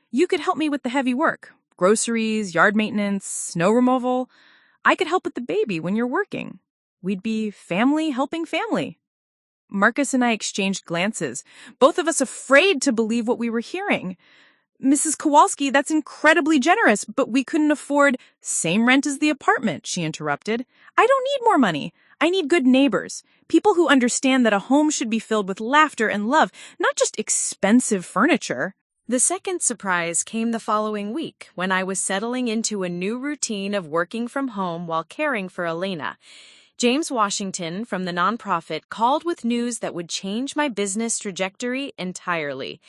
C: You could help me with the heavy work, groceries, yard maintenance, snow removal. I could help with the baby when you're working. We'd be family helping family." Marcus and I exchanged glances, both of us afraid to believe what we were hearing. "Mrs. Kowalski, that's incredibly generous, but we couldn't afford—" "Same rent as the apartment," she interrupted. "I don't need more money. I need good neighbors, people who understand that a home should be filled with laughter and love, not just expensive furniture." The second surprise came the following week when I was settling into a new routine of working from home while caring for Elena. James Washington from the nonprofit called with news that would change my business trajectory entirely.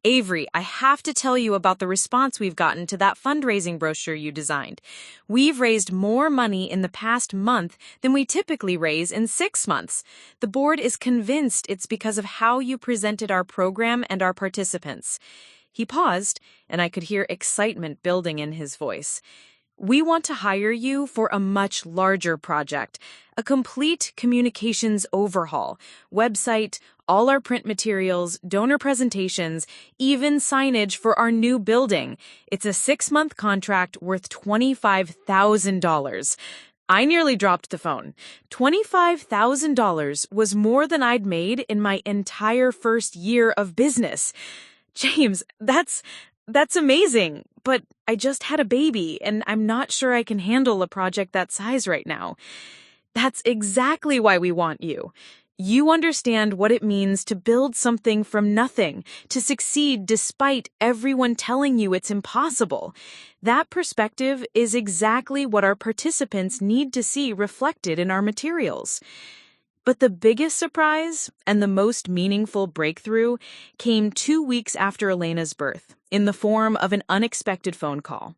C: "Avery, I have to tell you about the response we've gotten to that fundraising brochure you designed. We've raised more money in the past month than we typically raise in 6 months. The board is convinced it's because of how you presented our program and our participants." He paused, and I could hear excitement building in his voice.
B: We want to hire you for a much larger project, a complete communications overhaul, website, all our print materials, donor presentations, even signage for our new building. It's a 6-month contract worth $25,000. I nearly dropped the phone. $25,000 was more than I'd made in my entire first year of business. James, that's amazing, but I just had a baby and I'm not sure I can handle a project that size right now. That's exactly why we want you. You understand what it means to build something from nothing, to succeed despite everyone telling you it's impossible. That perspective is exactly what our participants need to see reflected in our materials. But the biggest surprise and the most meaningful breakthrough came 2 weeks after Elena's birth, in the form of an unexpected phone call.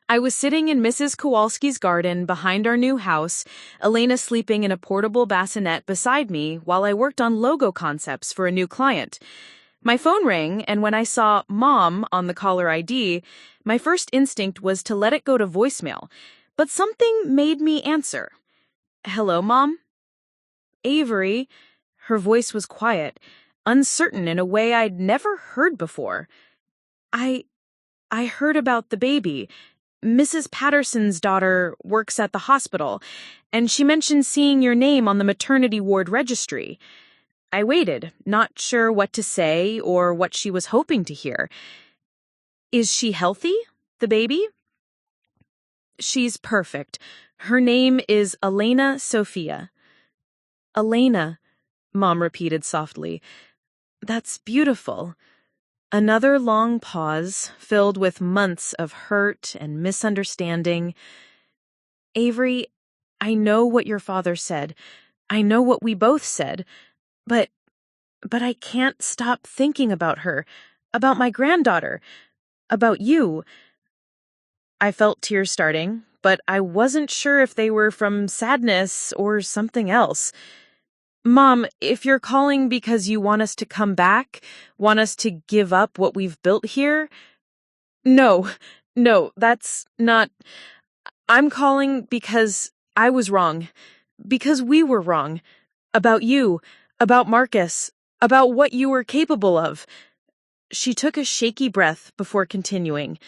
B: I was sitting in Mrs. Kowalski's garden behind our new house, Elena sleeping in a portable bassinet beside me while I worked on logo concepts for a new client. My phone rang, and when I saw Mom on the caller ID, my first instinct was to let it go to voicemail, but something made me answer. "Hello, Mom?" "Avery." Her voice was quiet, uncertain in a way I'd never heard before. I heard about the baby. Mrs. Patterson's daughter works at the hospital, and she mentioned seeing your name on the maternity ward registry." I waited, not sure what to say or what she was hoping to hear. "Is she healthy, the baby?" "She's perfect. Her name is Elena Sophia." "Elena," Mom repeated softly. "That's beautiful." Another long pause, filled with months of hurt and misunderstanding. "Avery, I know what your father said. I know what we both said. But I can't stop thinking about her, about my granddaughter, about you." I felt tears starting, but I wasn't sure if they were from sadness or something else. "Mom, if you're calling because you want us to come back, want us to give up what we've built here..." No, that's not... I'm calling because I was wrong. Because we were wrong. About you, about Marcus, about what you were capable of." She took a shaky breath before continuing.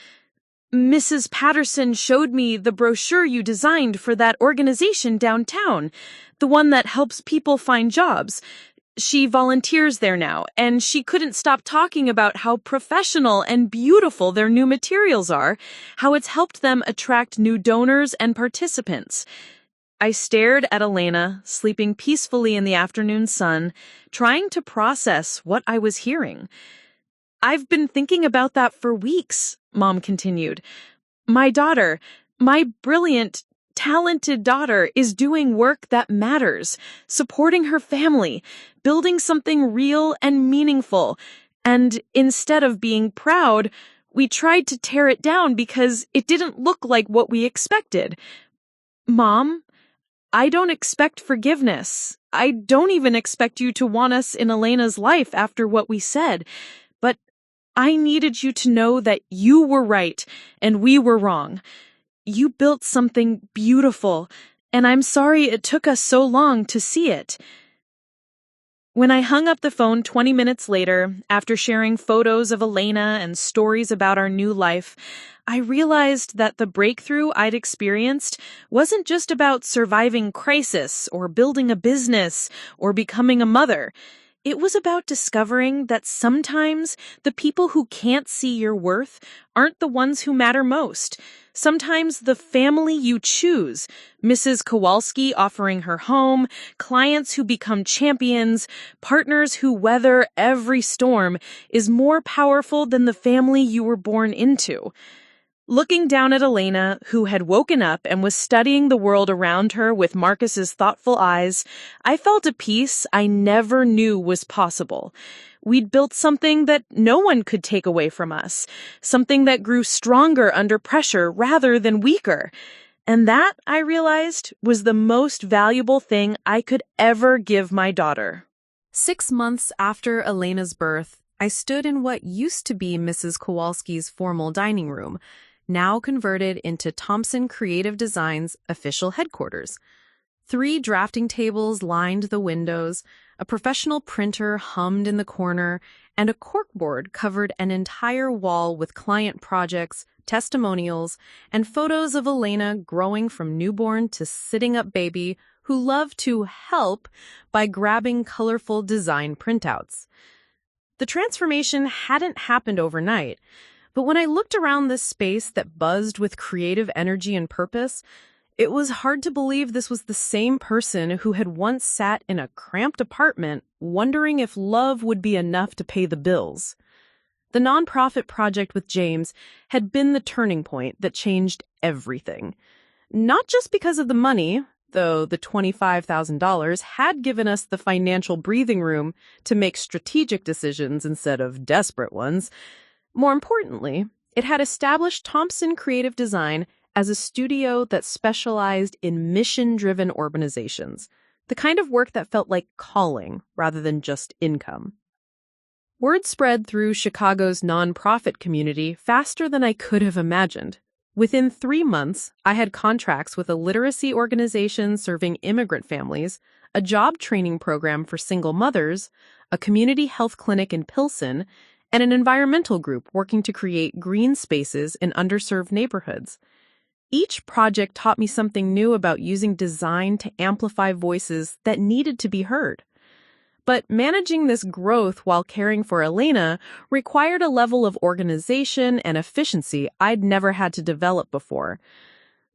B: "Mrs. Patterson showed me the brochure you designed for that organization downtown, the one that helps people find jobs. She volunteers there now, and she couldn't stop talking about how professional and beautiful their new materials are, how it's helped them attract new donors and participants." I stared at Elena, sleeping peacefully in the afternoon sun, trying to process what I was hearing. "I've been thinking about that for weeks," Mom continued. "My daughter, my brilliant, talented daughter, is doing work that matters, supporting her family, building something real and meaningful. And instead of being proud, we tried to tear it down because it didn't look like what we expected. Mom, I don't expect forgiveness. I don't even expect you to want us in Elena's life after what we said. But I needed you to know that you were right and we were wrong. You built something beautiful, and I'm sorry it took us so long to see it." When I hung up the phone 20 minutes later, after sharing photos of Elena and stories about our new life, I realized that the breakthrough I'd experienced wasn't just about surviving crisis or building a business or becoming a mother. It was about discovering that sometimes the people who can't see your worth aren't the ones who matter most. Sometimes the family you choose, Mrs. Kowalski offering her home, clients who become champions, partners who weather every storm, is more powerful than the family you were born into. Looking down at Elena, who had woken up and was studying the world around her with Marcus's thoughtful eyes, I felt a peace I never knew was possible. We'd built something that no one could take away from us, something that grew stronger under pressure rather than weaker. And that, I realized, was the most valuable thing I could ever give my daughter.
C: 6 months after Elena's birth, I stood in what used to be Mrs. Kowalski's formal dining room.
B: now converted into Thompson Creative Design's official headquarters. 3 drafting tables lined the windows, a professional printer hummed in the corner, and a corkboard covered an entire wall with client projects, testimonials, and photos of Elena growing from newborn to sitting-up baby who loved to help by grabbing colorful design printouts. The transformation hadn't happened overnight, but when I looked around this space that buzzed with creative energy and purpose, it was hard to believe this was the same person who had once sat in a cramped apartment wondering if love would be enough to pay the bills. The nonprofit project with James had been the turning point that changed everything. Not just because of the money, though the $25,000 had given us the financial breathing room to make strategic decisions instead of desperate ones. More importantly, it had established Thompson Creative Design as a studio that specialized in mission-driven organizations, the kind of work that felt like calling rather than just income. Word spread through Chicago's nonprofit community faster than I could have imagined. Within 3 months, I had contracts with a literacy organization serving immigrant families, a job training program for single mothers, a community health clinic in Pilsen, and an environmental group working to create green spaces in underserved neighborhoods. Each project taught me something new about using design to amplify voices that needed to be heard. But managing this growth while caring for Elena required a level of organization and efficiency I'd never had to develop before.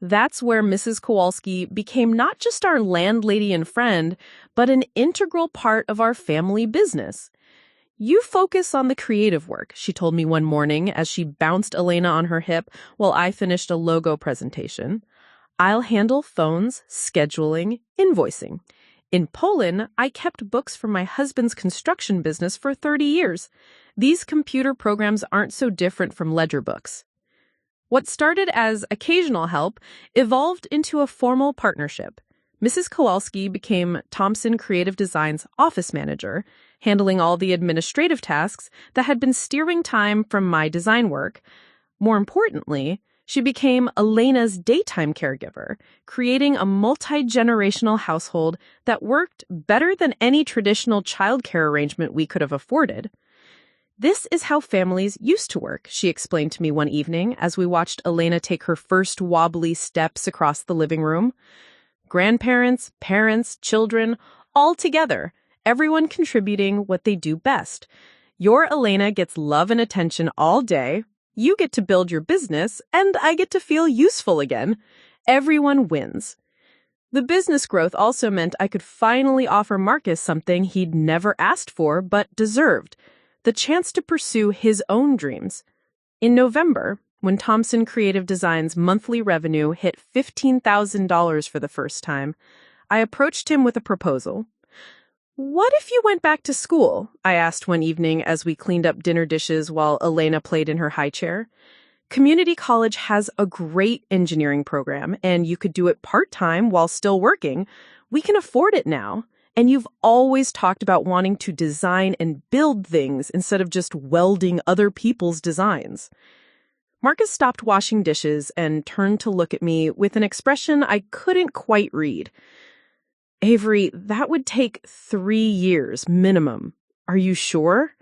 B: That's where Mrs. Kowalski became not just our landlady and friend, but an integral part of our family business. "You focus on the creative work," she told me one morning as she bounced Elena on her hip while I finished a logo presentation. "I'll handle phones, scheduling, invoicing. In Poland, I kept books from my husband's construction business for 30 years. These computer programs aren't so different from ledger books." What started as occasional help evolved into a formal partnership. Mrs. Kowalski became Thompson Creative Design's office manager, handling all the administrative tasks that had been steering time from my design work. More importantly, she became Elena's daytime caregiver, creating a multi-generational household that worked better than any traditional childcare arrangement we could have afforded. "This is how families used to work," she explained to me one evening as we watched Elena take her first wobbly steps across the living room. Grandparents, parents, children, all together, everyone contributing what they do best. Your Elena gets love and attention all day, you get to build your business, and I get to feel useful again. Everyone wins. The business growth also meant I could finally offer Marcus something he'd never asked for but deserved, the chance to pursue his own dreams. In November, when Thompson Creative Design's monthly revenue hit $15,000 for the first time, I approached him with a proposal. "What if you went back to school?" I asked one evening as we cleaned up dinner dishes while Elena played in her high chair. "Community college has a great engineering program, and you could do it part-time while still working. We can afford it now. And you've always talked about wanting to design and build things instead of just welding other people's designs." Marcus stopped washing dishes and turned to look at me with an expression I couldn't quite read. "Avery, that would take 3 years minimum. Are you sure?"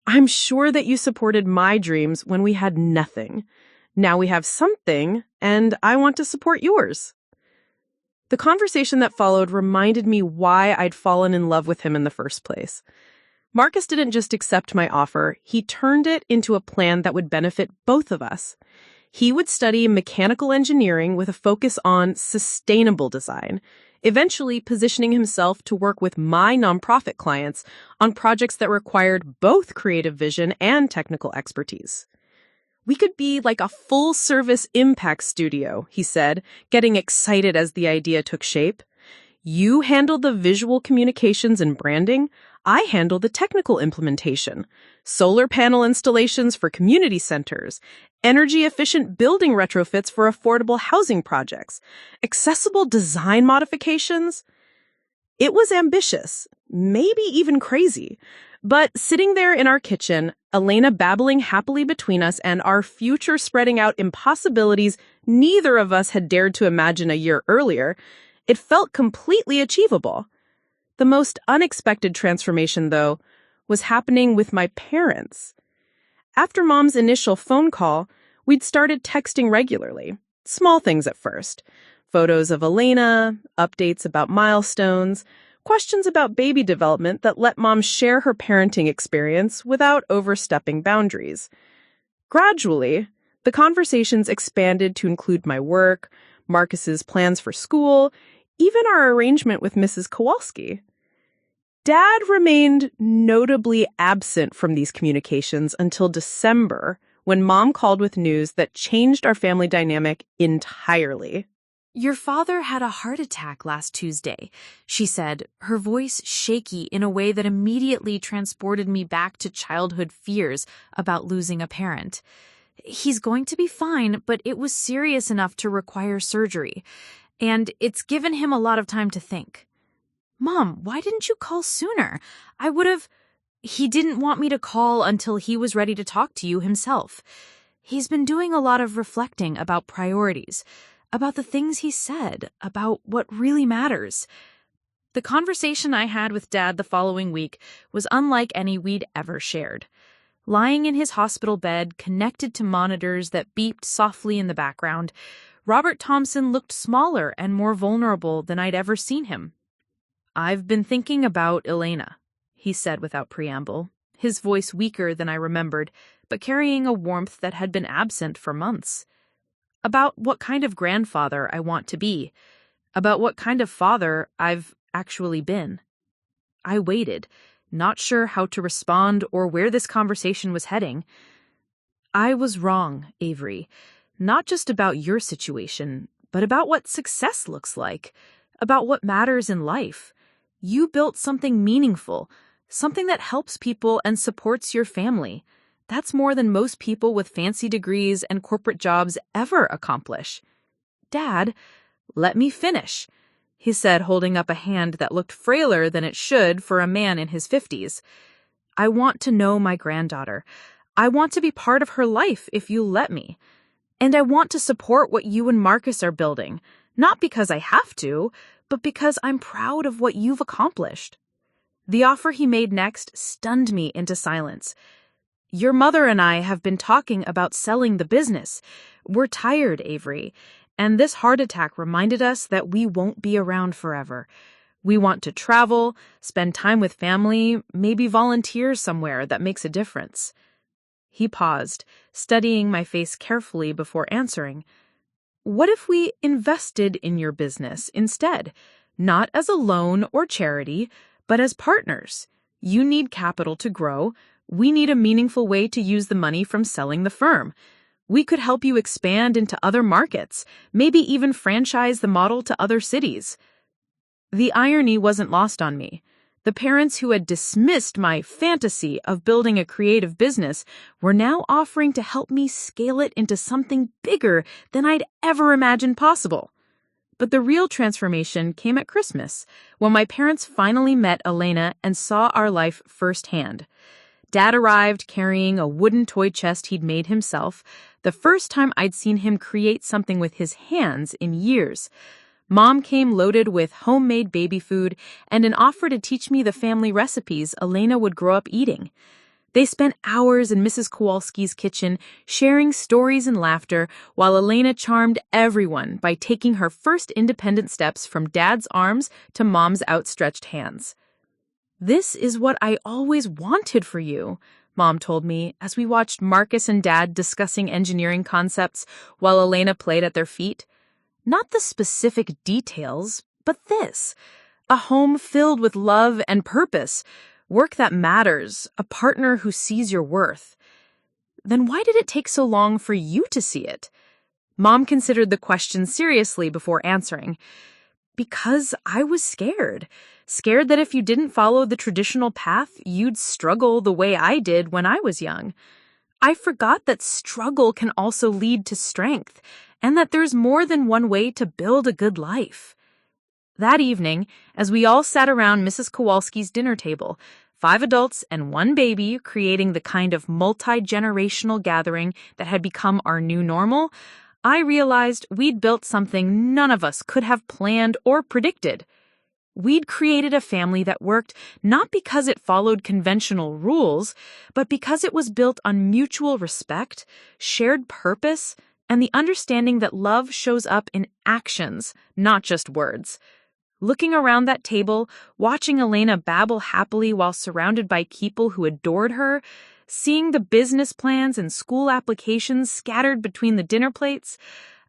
B: "I'm sure that you supported my dreams when we had nothing. Now we have something, and I want to support yours." The conversation that followed reminded me why I'd fallen in love with him in the first place. Marcus didn't just accept my offer, he turned it into a plan that would benefit both of us. He would study mechanical engineering with a focus on sustainable design, eventually positioning himself to work with my nonprofit clients on projects that required both creative vision and technical expertise. "We could be like a full-service impact studio," he said, getting excited as the idea took shape. "You handle the visual communications and branding. I handle the technical implementation. Solar panel installations for community centers, energy-efficient building retrofits for affordable housing projects, accessible design modifications." It was ambitious, maybe even crazy,
D: But sitting there in our kitchen, Elena babbling happily between us and our future spreading out impossibilities neither of us had dared to imagine a year earlier, it felt completely achievable. The most unexpected transformation, though, was happening with my parents. After Mom's initial phone call, we'd started texting regularly. Small things at first. Photos of Elena, updates about milestones, questions about baby development that let Mom share her parenting experience without overstepping boundaries. Gradually, the conversations expanded to include my work, Marcus's plans for school, even our arrangement with Mrs. Kowalski. Dad remained notably absent from these communications until December, when Mom called with news that changed our family dynamic entirely.
C: "Your father had a heart attack last Tuesday," she said, her voice shaky in a way that immediately transported me back to childhood fears about losing a parent. "He's going to be fine, but it was serious enough to require surgery, and it's given him a lot of time to think." "Mom, why didn't you call sooner? I would have—" "He didn't want me to call until he was ready to talk to you himself. He's been doing a lot of reflecting about priorities, about the things he said, about what really matters." The conversation I had with Dad the following week was unlike any we'd ever shared. Lying in his hospital bed, connected to monitors that beeped softly in the background, Robert Thompson looked smaller and more vulnerable than I'd ever seen him. "I've been thinking about Elena," he said without preamble, his voice weaker than I remembered, but carrying a warmth that had been absent for months. "About what kind of grandfather I want to be, about what kind of father I've actually been." I waited, not sure how to respond or where this conversation was heading. "I was wrong, Avery, not just about your situation, but about what success looks like, about what matters in life. You built something meaningful, something that helps people and supports your family. That's more than most people with fancy degrees and corporate jobs ever accomplish." "Dad, let me finish," he said, holding up a hand that looked frailer than it should for a man in his 50s. "I want to know my granddaughter. I want to be part of her life if you let me. And I want to support what you and Marcus are building, not because I have to, but because I'm proud of what you've accomplished." The offer he made next stunned me into silence. "Your mother and I have been talking about selling the business. We're tired, Avery, and this heart attack reminded us that we won't be around forever. We want to travel, spend time with family, maybe volunteer somewhere that makes a difference." He paused, studying my face carefully before answering. "What if we invested in your business instead? Not as a loan or charity, but as partners. You need capital to grow. We need a meaningful way to use the money from selling the firm. We could help you expand into other markets, maybe even franchise the model to other cities." The irony wasn't lost on me. The parents who had dismissed my fantasy of building a creative business were now offering to help me scale it into something bigger than I'd ever imagined possible. But the real transformation came at Christmas, when my parents finally met Elena and saw our life firsthand. Dad arrived carrying a wooden toy chest he'd made himself, the first time I'd seen him create something with his hands in years. Mom came loaded with homemade baby food and an offer to teach me the family recipes Elena would grow up eating. They spent hours in Mrs. Kowalski's kitchen, sharing stories and laughter, while Elena charmed everyone by taking her first independent steps from Dad's arms to Mom's outstretched hands. "This is what I always wanted for you," Mom told me as we watched Marcus and Dad discussing engineering concepts while Elena played at their feet. "Not the specific details, but this. A home filled with love and purpose, work that matters, a partner who sees your worth." "Then why did it take so long for you to see it?" Mom considered the question seriously before answering. "Because I was scared. Scared that if you didn't follow the traditional path, you'd struggle the way I did when I was young. I forgot that struggle can also lead to strength, and that there's more than one way to build a good life." That evening, as we all sat around Mrs. Kowalski's dinner table,
B: 5 adults and 1 baby, creating the kind of multi-generational gathering that had become our new normal, I realized we'd built something none of us could have planned or predicted. We'd created a family that worked not because it followed conventional rules, but because it was built on mutual respect, shared purpose, and the understanding that love shows up in actions, not just words. Looking around that table, watching Elena babble happily while surrounded by people who adored her, seeing the business plans and school applications scattered between the dinner plates,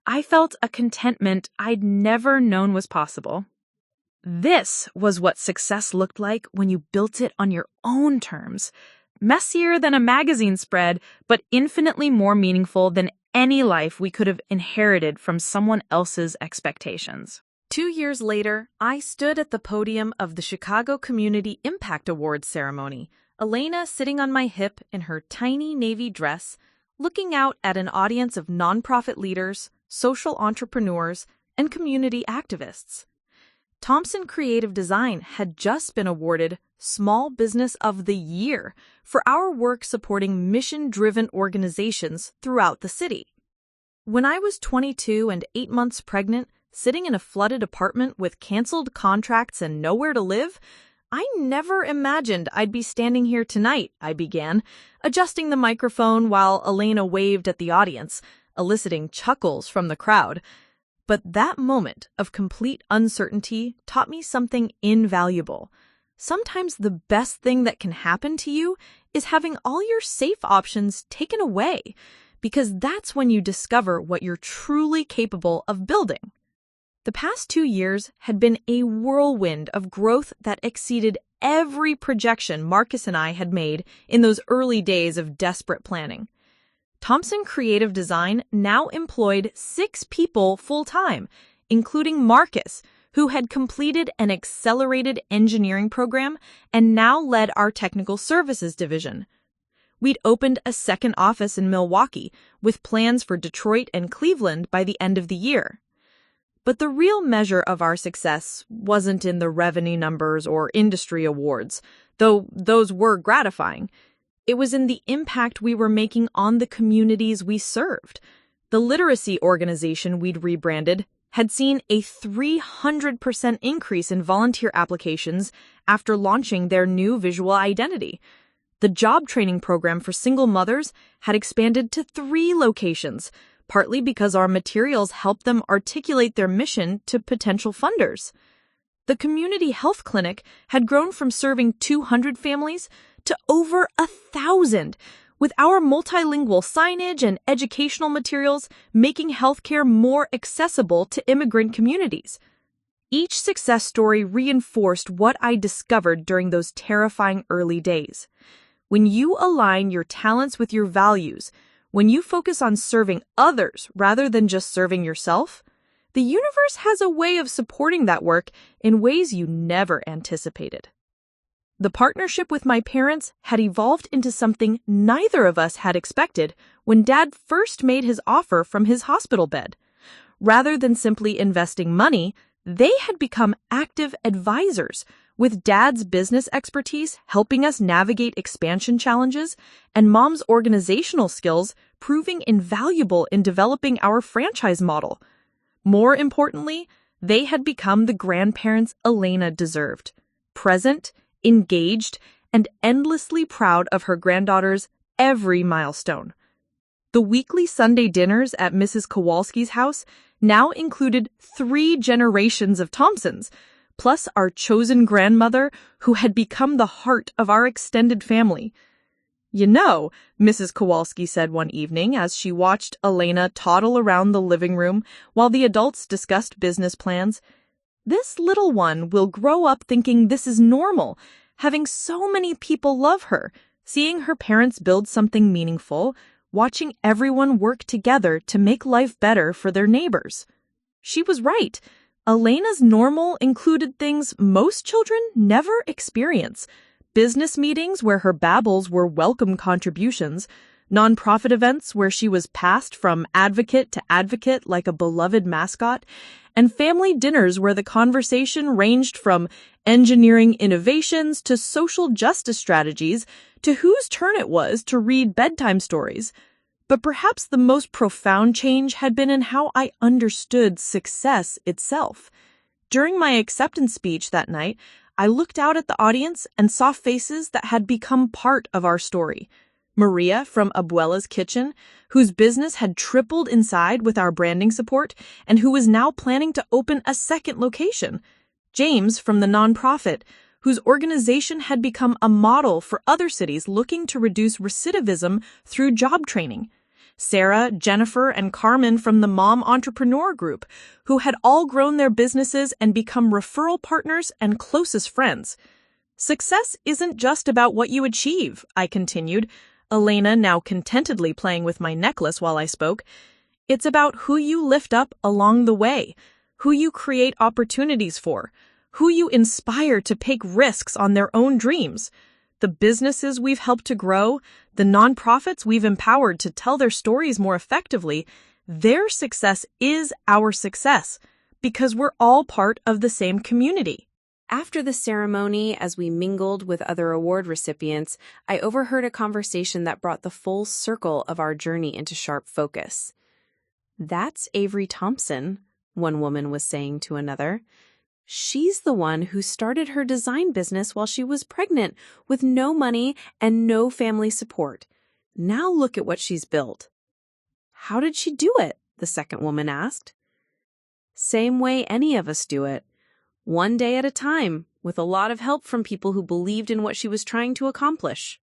B: I felt a contentment I'd never known was possible. This was what success looked like when you built it on your own terms. Messier than a magazine spread, but infinitely more meaningful than any life we could have inherited from someone else's expectations.
C: 2 years later, I stood at the podium of the Chicago Community Impact Awards ceremony, Elena sitting on my hip in her tiny navy dress, looking out at an audience of nonprofit leaders, social entrepreneurs, and community activists. Thompson Creative Design had just been awarded Small Business of the Year for our work supporting mission-driven organizations throughout the city. When I was 22 and 8 months pregnant, sitting in a flooded apartment with canceled contracts and nowhere to live, I never imagined I'd be standing here tonight, I began, adjusting the microphone while Elena waved at the audience, eliciting chuckles from the crowd. But that moment of complete uncertainty taught me something invaluable. Sometimes the best thing that can happen to you is having all your safe options taken away, because that's when you discover what you're truly capable of building. The past 2 years had been a whirlwind of growth that exceeded every projection Marcus and I had made in those early days of desperate planning. Thompson Creative Design now employed 6 people full-time, including Marcus, who had completed an accelerated engineering program and now led our technical services division. We'd opened a second office in Milwaukee, with plans for Detroit and Cleveland by the end of the year. But the real measure of our success wasn't in the revenue numbers or industry awards, though those were gratifying. It was in the impact we were making on the communities we served. The literacy organization we'd rebranded had seen a 300% increase in volunteer applications after launching their new visual identity. The job training program for single mothers had expanded to 3 locations, partly because our materials helped them articulate their mission to potential funders. The community health clinic had grown from serving 200 families to over 1,000, with our multilingual signage and educational materials making healthcare more accessible to immigrant communities. Each success story reinforced what I discovered during those terrifying early days. When you align your talents with your values, when you focus on serving others rather than just serving yourself, the universe has a way of supporting that work in ways you never anticipated. The partnership with my parents had evolved into something neither of us had expected when Dad first made his offer from his hospital bed. Rather than simply investing money, they had become active advisors, with Dad's business expertise helping us navigate expansion challenges and Mom's organizational skills proving invaluable in developing our franchise model. More importantly, they had become the grandparents Elena deserved, present, engaged, and endlessly proud of her granddaughter's every milestone. The weekly Sunday dinners at Mrs. Kowalski's house now included 3 generations of Thompsons, plus our chosen grandmother who had become the heart of our extended family. "You know," Mrs. Kowalski said one evening as she watched Elena toddle around the living room while the adults discussed business plans, "this little one will grow up thinking this is normal, having so many people love her, seeing her parents build something meaningful, watching everyone work together to make life better for their neighbors." She was right. Elena's normal included things most children never experience. Business meetings where her babbles were welcome contributions, nonprofit events where she was passed from advocate to advocate like a beloved mascot, and family dinners where the conversation ranged from
E: engineering innovations to social justice strategies to whose turn it was to read bedtime stories. But perhaps the most profound change had been in how I understood success itself. During my acceptance speech that night, I looked out at the audience and saw faces that had become part of our story. Maria from Abuela's Kitchen, whose business had tripled in size with our branding support and who was now planning to open a second location. James from the nonprofit, whose organization had become a model for other cities looking to reduce recidivism through job training. Sarah, Jennifer, and Carmen from the Mom Entrepreneur Group, who had all grown their businesses and become referral partners and closest friends. Success isn't just about what you achieve, I continued, Elena now contentedly playing with my necklace while I spoke. It's about who you lift up along the way, who you create opportunities for, who you inspire to take risks on their own dreams. The businesses we've helped to grow, the nonprofits we've empowered to tell their stories more effectively, their success is our success because we're all part of the same community.
C: After the ceremony, as we mingled with other award recipients, I overheard a conversation that brought the full circle of our journey into sharp focus. "That's Avery Thompson," one woman was saying to another. "She's the one who started her design business while she was pregnant with no money and no family support. Now look at what she's built." "How did she do it?" the second woman asked. "Same way any of us do it. One day at a time, with a lot of help from people who believed in what she was trying to accomplish."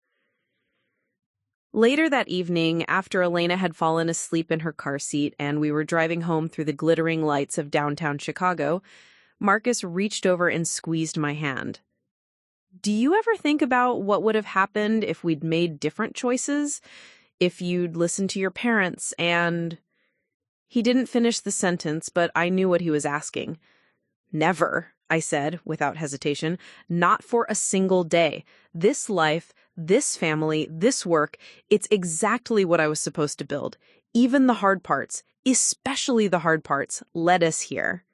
C: Later that evening, after Elena had fallen asleep in her car seat and we were driving home through the glittering lights of downtown Chicago, Marcus reached over and squeezed my hand. "Do you ever think about what would have happened if we'd made different choices? If you'd listened to your parents and—" He didn't finish the sentence, but I knew what he was asking. "Never," I said without hesitation. "Not for a single day. This life, this family, this work, it's exactly what I was supposed to build. Even the hard parts, especially the hard parts, led us here."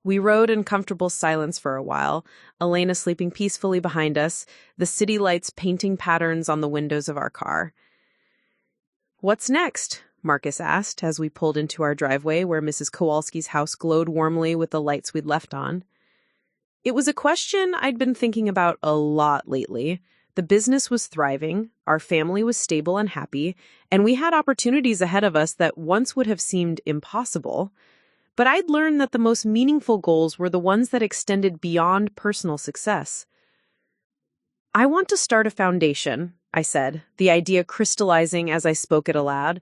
C: We rode in comfortable silence for a while, Elena sleeping peacefully behind us, the city lights painting patterns on the windows of our car. "What's next?" Marcus asked as we pulled into our driveway where Mrs. Kowalski's house glowed warmly with the lights we'd left on. It was a question I'd been thinking about a lot lately. The business was thriving, our family was stable and happy, and we had opportunities ahead of us that once would have seemed impossible. But I'd learned that the most meaningful goals were the ones that extended beyond personal success. "I want to start a foundation," I said, the idea crystallizing as I spoke it aloud.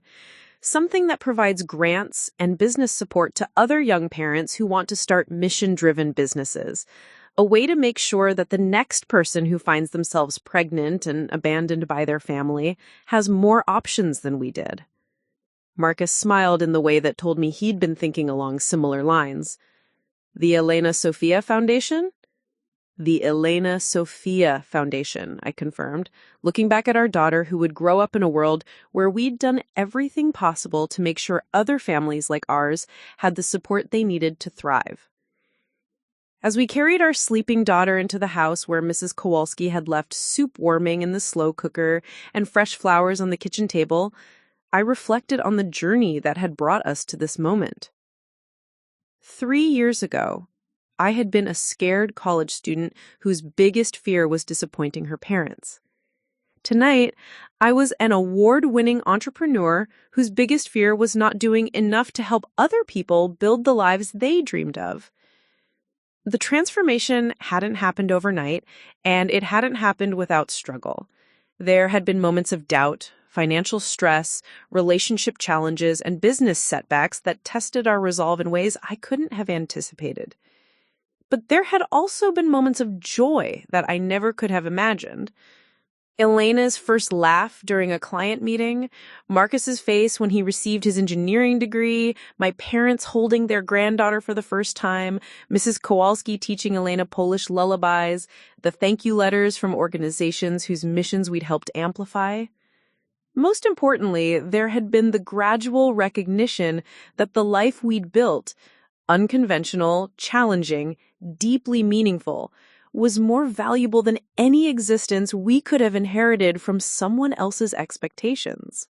C: "Something that provides grants and business support to other young parents who want to start mission-driven businesses. A way to make sure that the next person who finds themselves pregnant and abandoned by their family has more options than we did." Marcus smiled in the way that told me he'd been thinking along similar lines. "The Elena Sofia Foundation?" "The Elena Sofia Foundation," I confirmed, looking back at our daughter who would grow up in a world where we'd done everything possible to make sure other families like ours had the support they needed to thrive. As we carried our sleeping daughter into the house where Mrs. Kowalski had left soup warming in the slow cooker and fresh flowers on the kitchen table, I reflected on the journey that had brought us to this moment. 3 years ago, I had been a scared college student whose biggest fear was disappointing her parents. Tonight, I was an award-winning entrepreneur whose biggest fear was not doing enough to help other people build the lives they dreamed of. The transformation hadn't happened overnight, and it hadn't happened without struggle. There had been moments of doubt, financial stress, relationship challenges, and business setbacks that tested our resolve in ways I couldn't have anticipated. But there had also been moments of joy that I never could have imagined. Elena's first laugh during a client meeting, Marcus's face when he received his engineering degree, my parents holding their granddaughter for the first time, Mrs. Kowalski teaching Elena Polish lullabies, the thank you letters from organizations whose missions we'd helped amplify. Most importantly, there had been the gradual recognition that the life we'd built, unconventional, challenging, deeply meaningful,
D: was more valuable than any existence we could have inherited from someone else's expectations.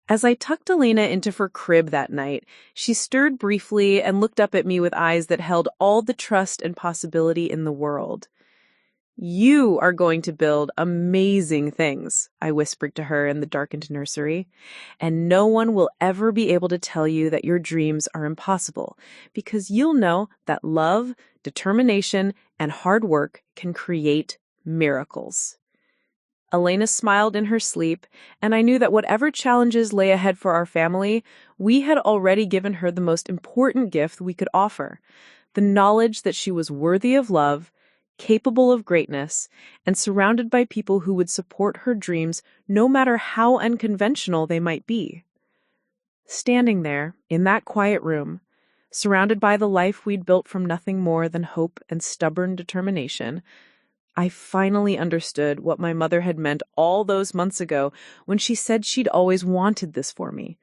D: As I tucked Elena into her crib that night, she stirred briefly and looked up at me with eyes that held all the trust and possibility in the world. "You are going to build amazing things," I whispered to her in the darkened nursery, "and no one will ever be able to tell you that your dreams are impossible, because you'll know that love, determination, and hard work can create miracles." Elena smiled in her sleep, and I knew that whatever challenges lay ahead for our family, we had already given her the most important gift we could offer, the knowledge that she was worthy of love, capable of greatness, and surrounded by people who would support her dreams no matter how unconventional they might be. Standing there, in that quiet room, surrounded by the life we'd built from nothing more than hope and stubborn determination, I finally understood what my mother had meant all those months ago when she said she'd always wanted this for me.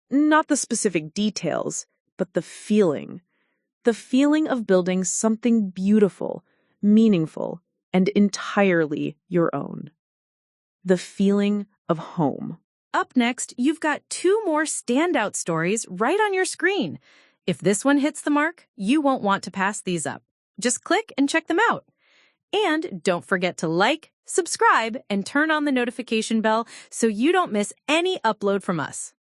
D: Not the specific details, but the feeling. The feeling of building something beautiful, meaningful, and entirely your own. The feeling of home.
A: Up next, you've got 2 more standout stories right on your screen. If this one hits the mark, you won't want to pass these up. Just click and check them out. And don't forget to like, subscribe, and turn on the notification bell so you don't miss any upload from us.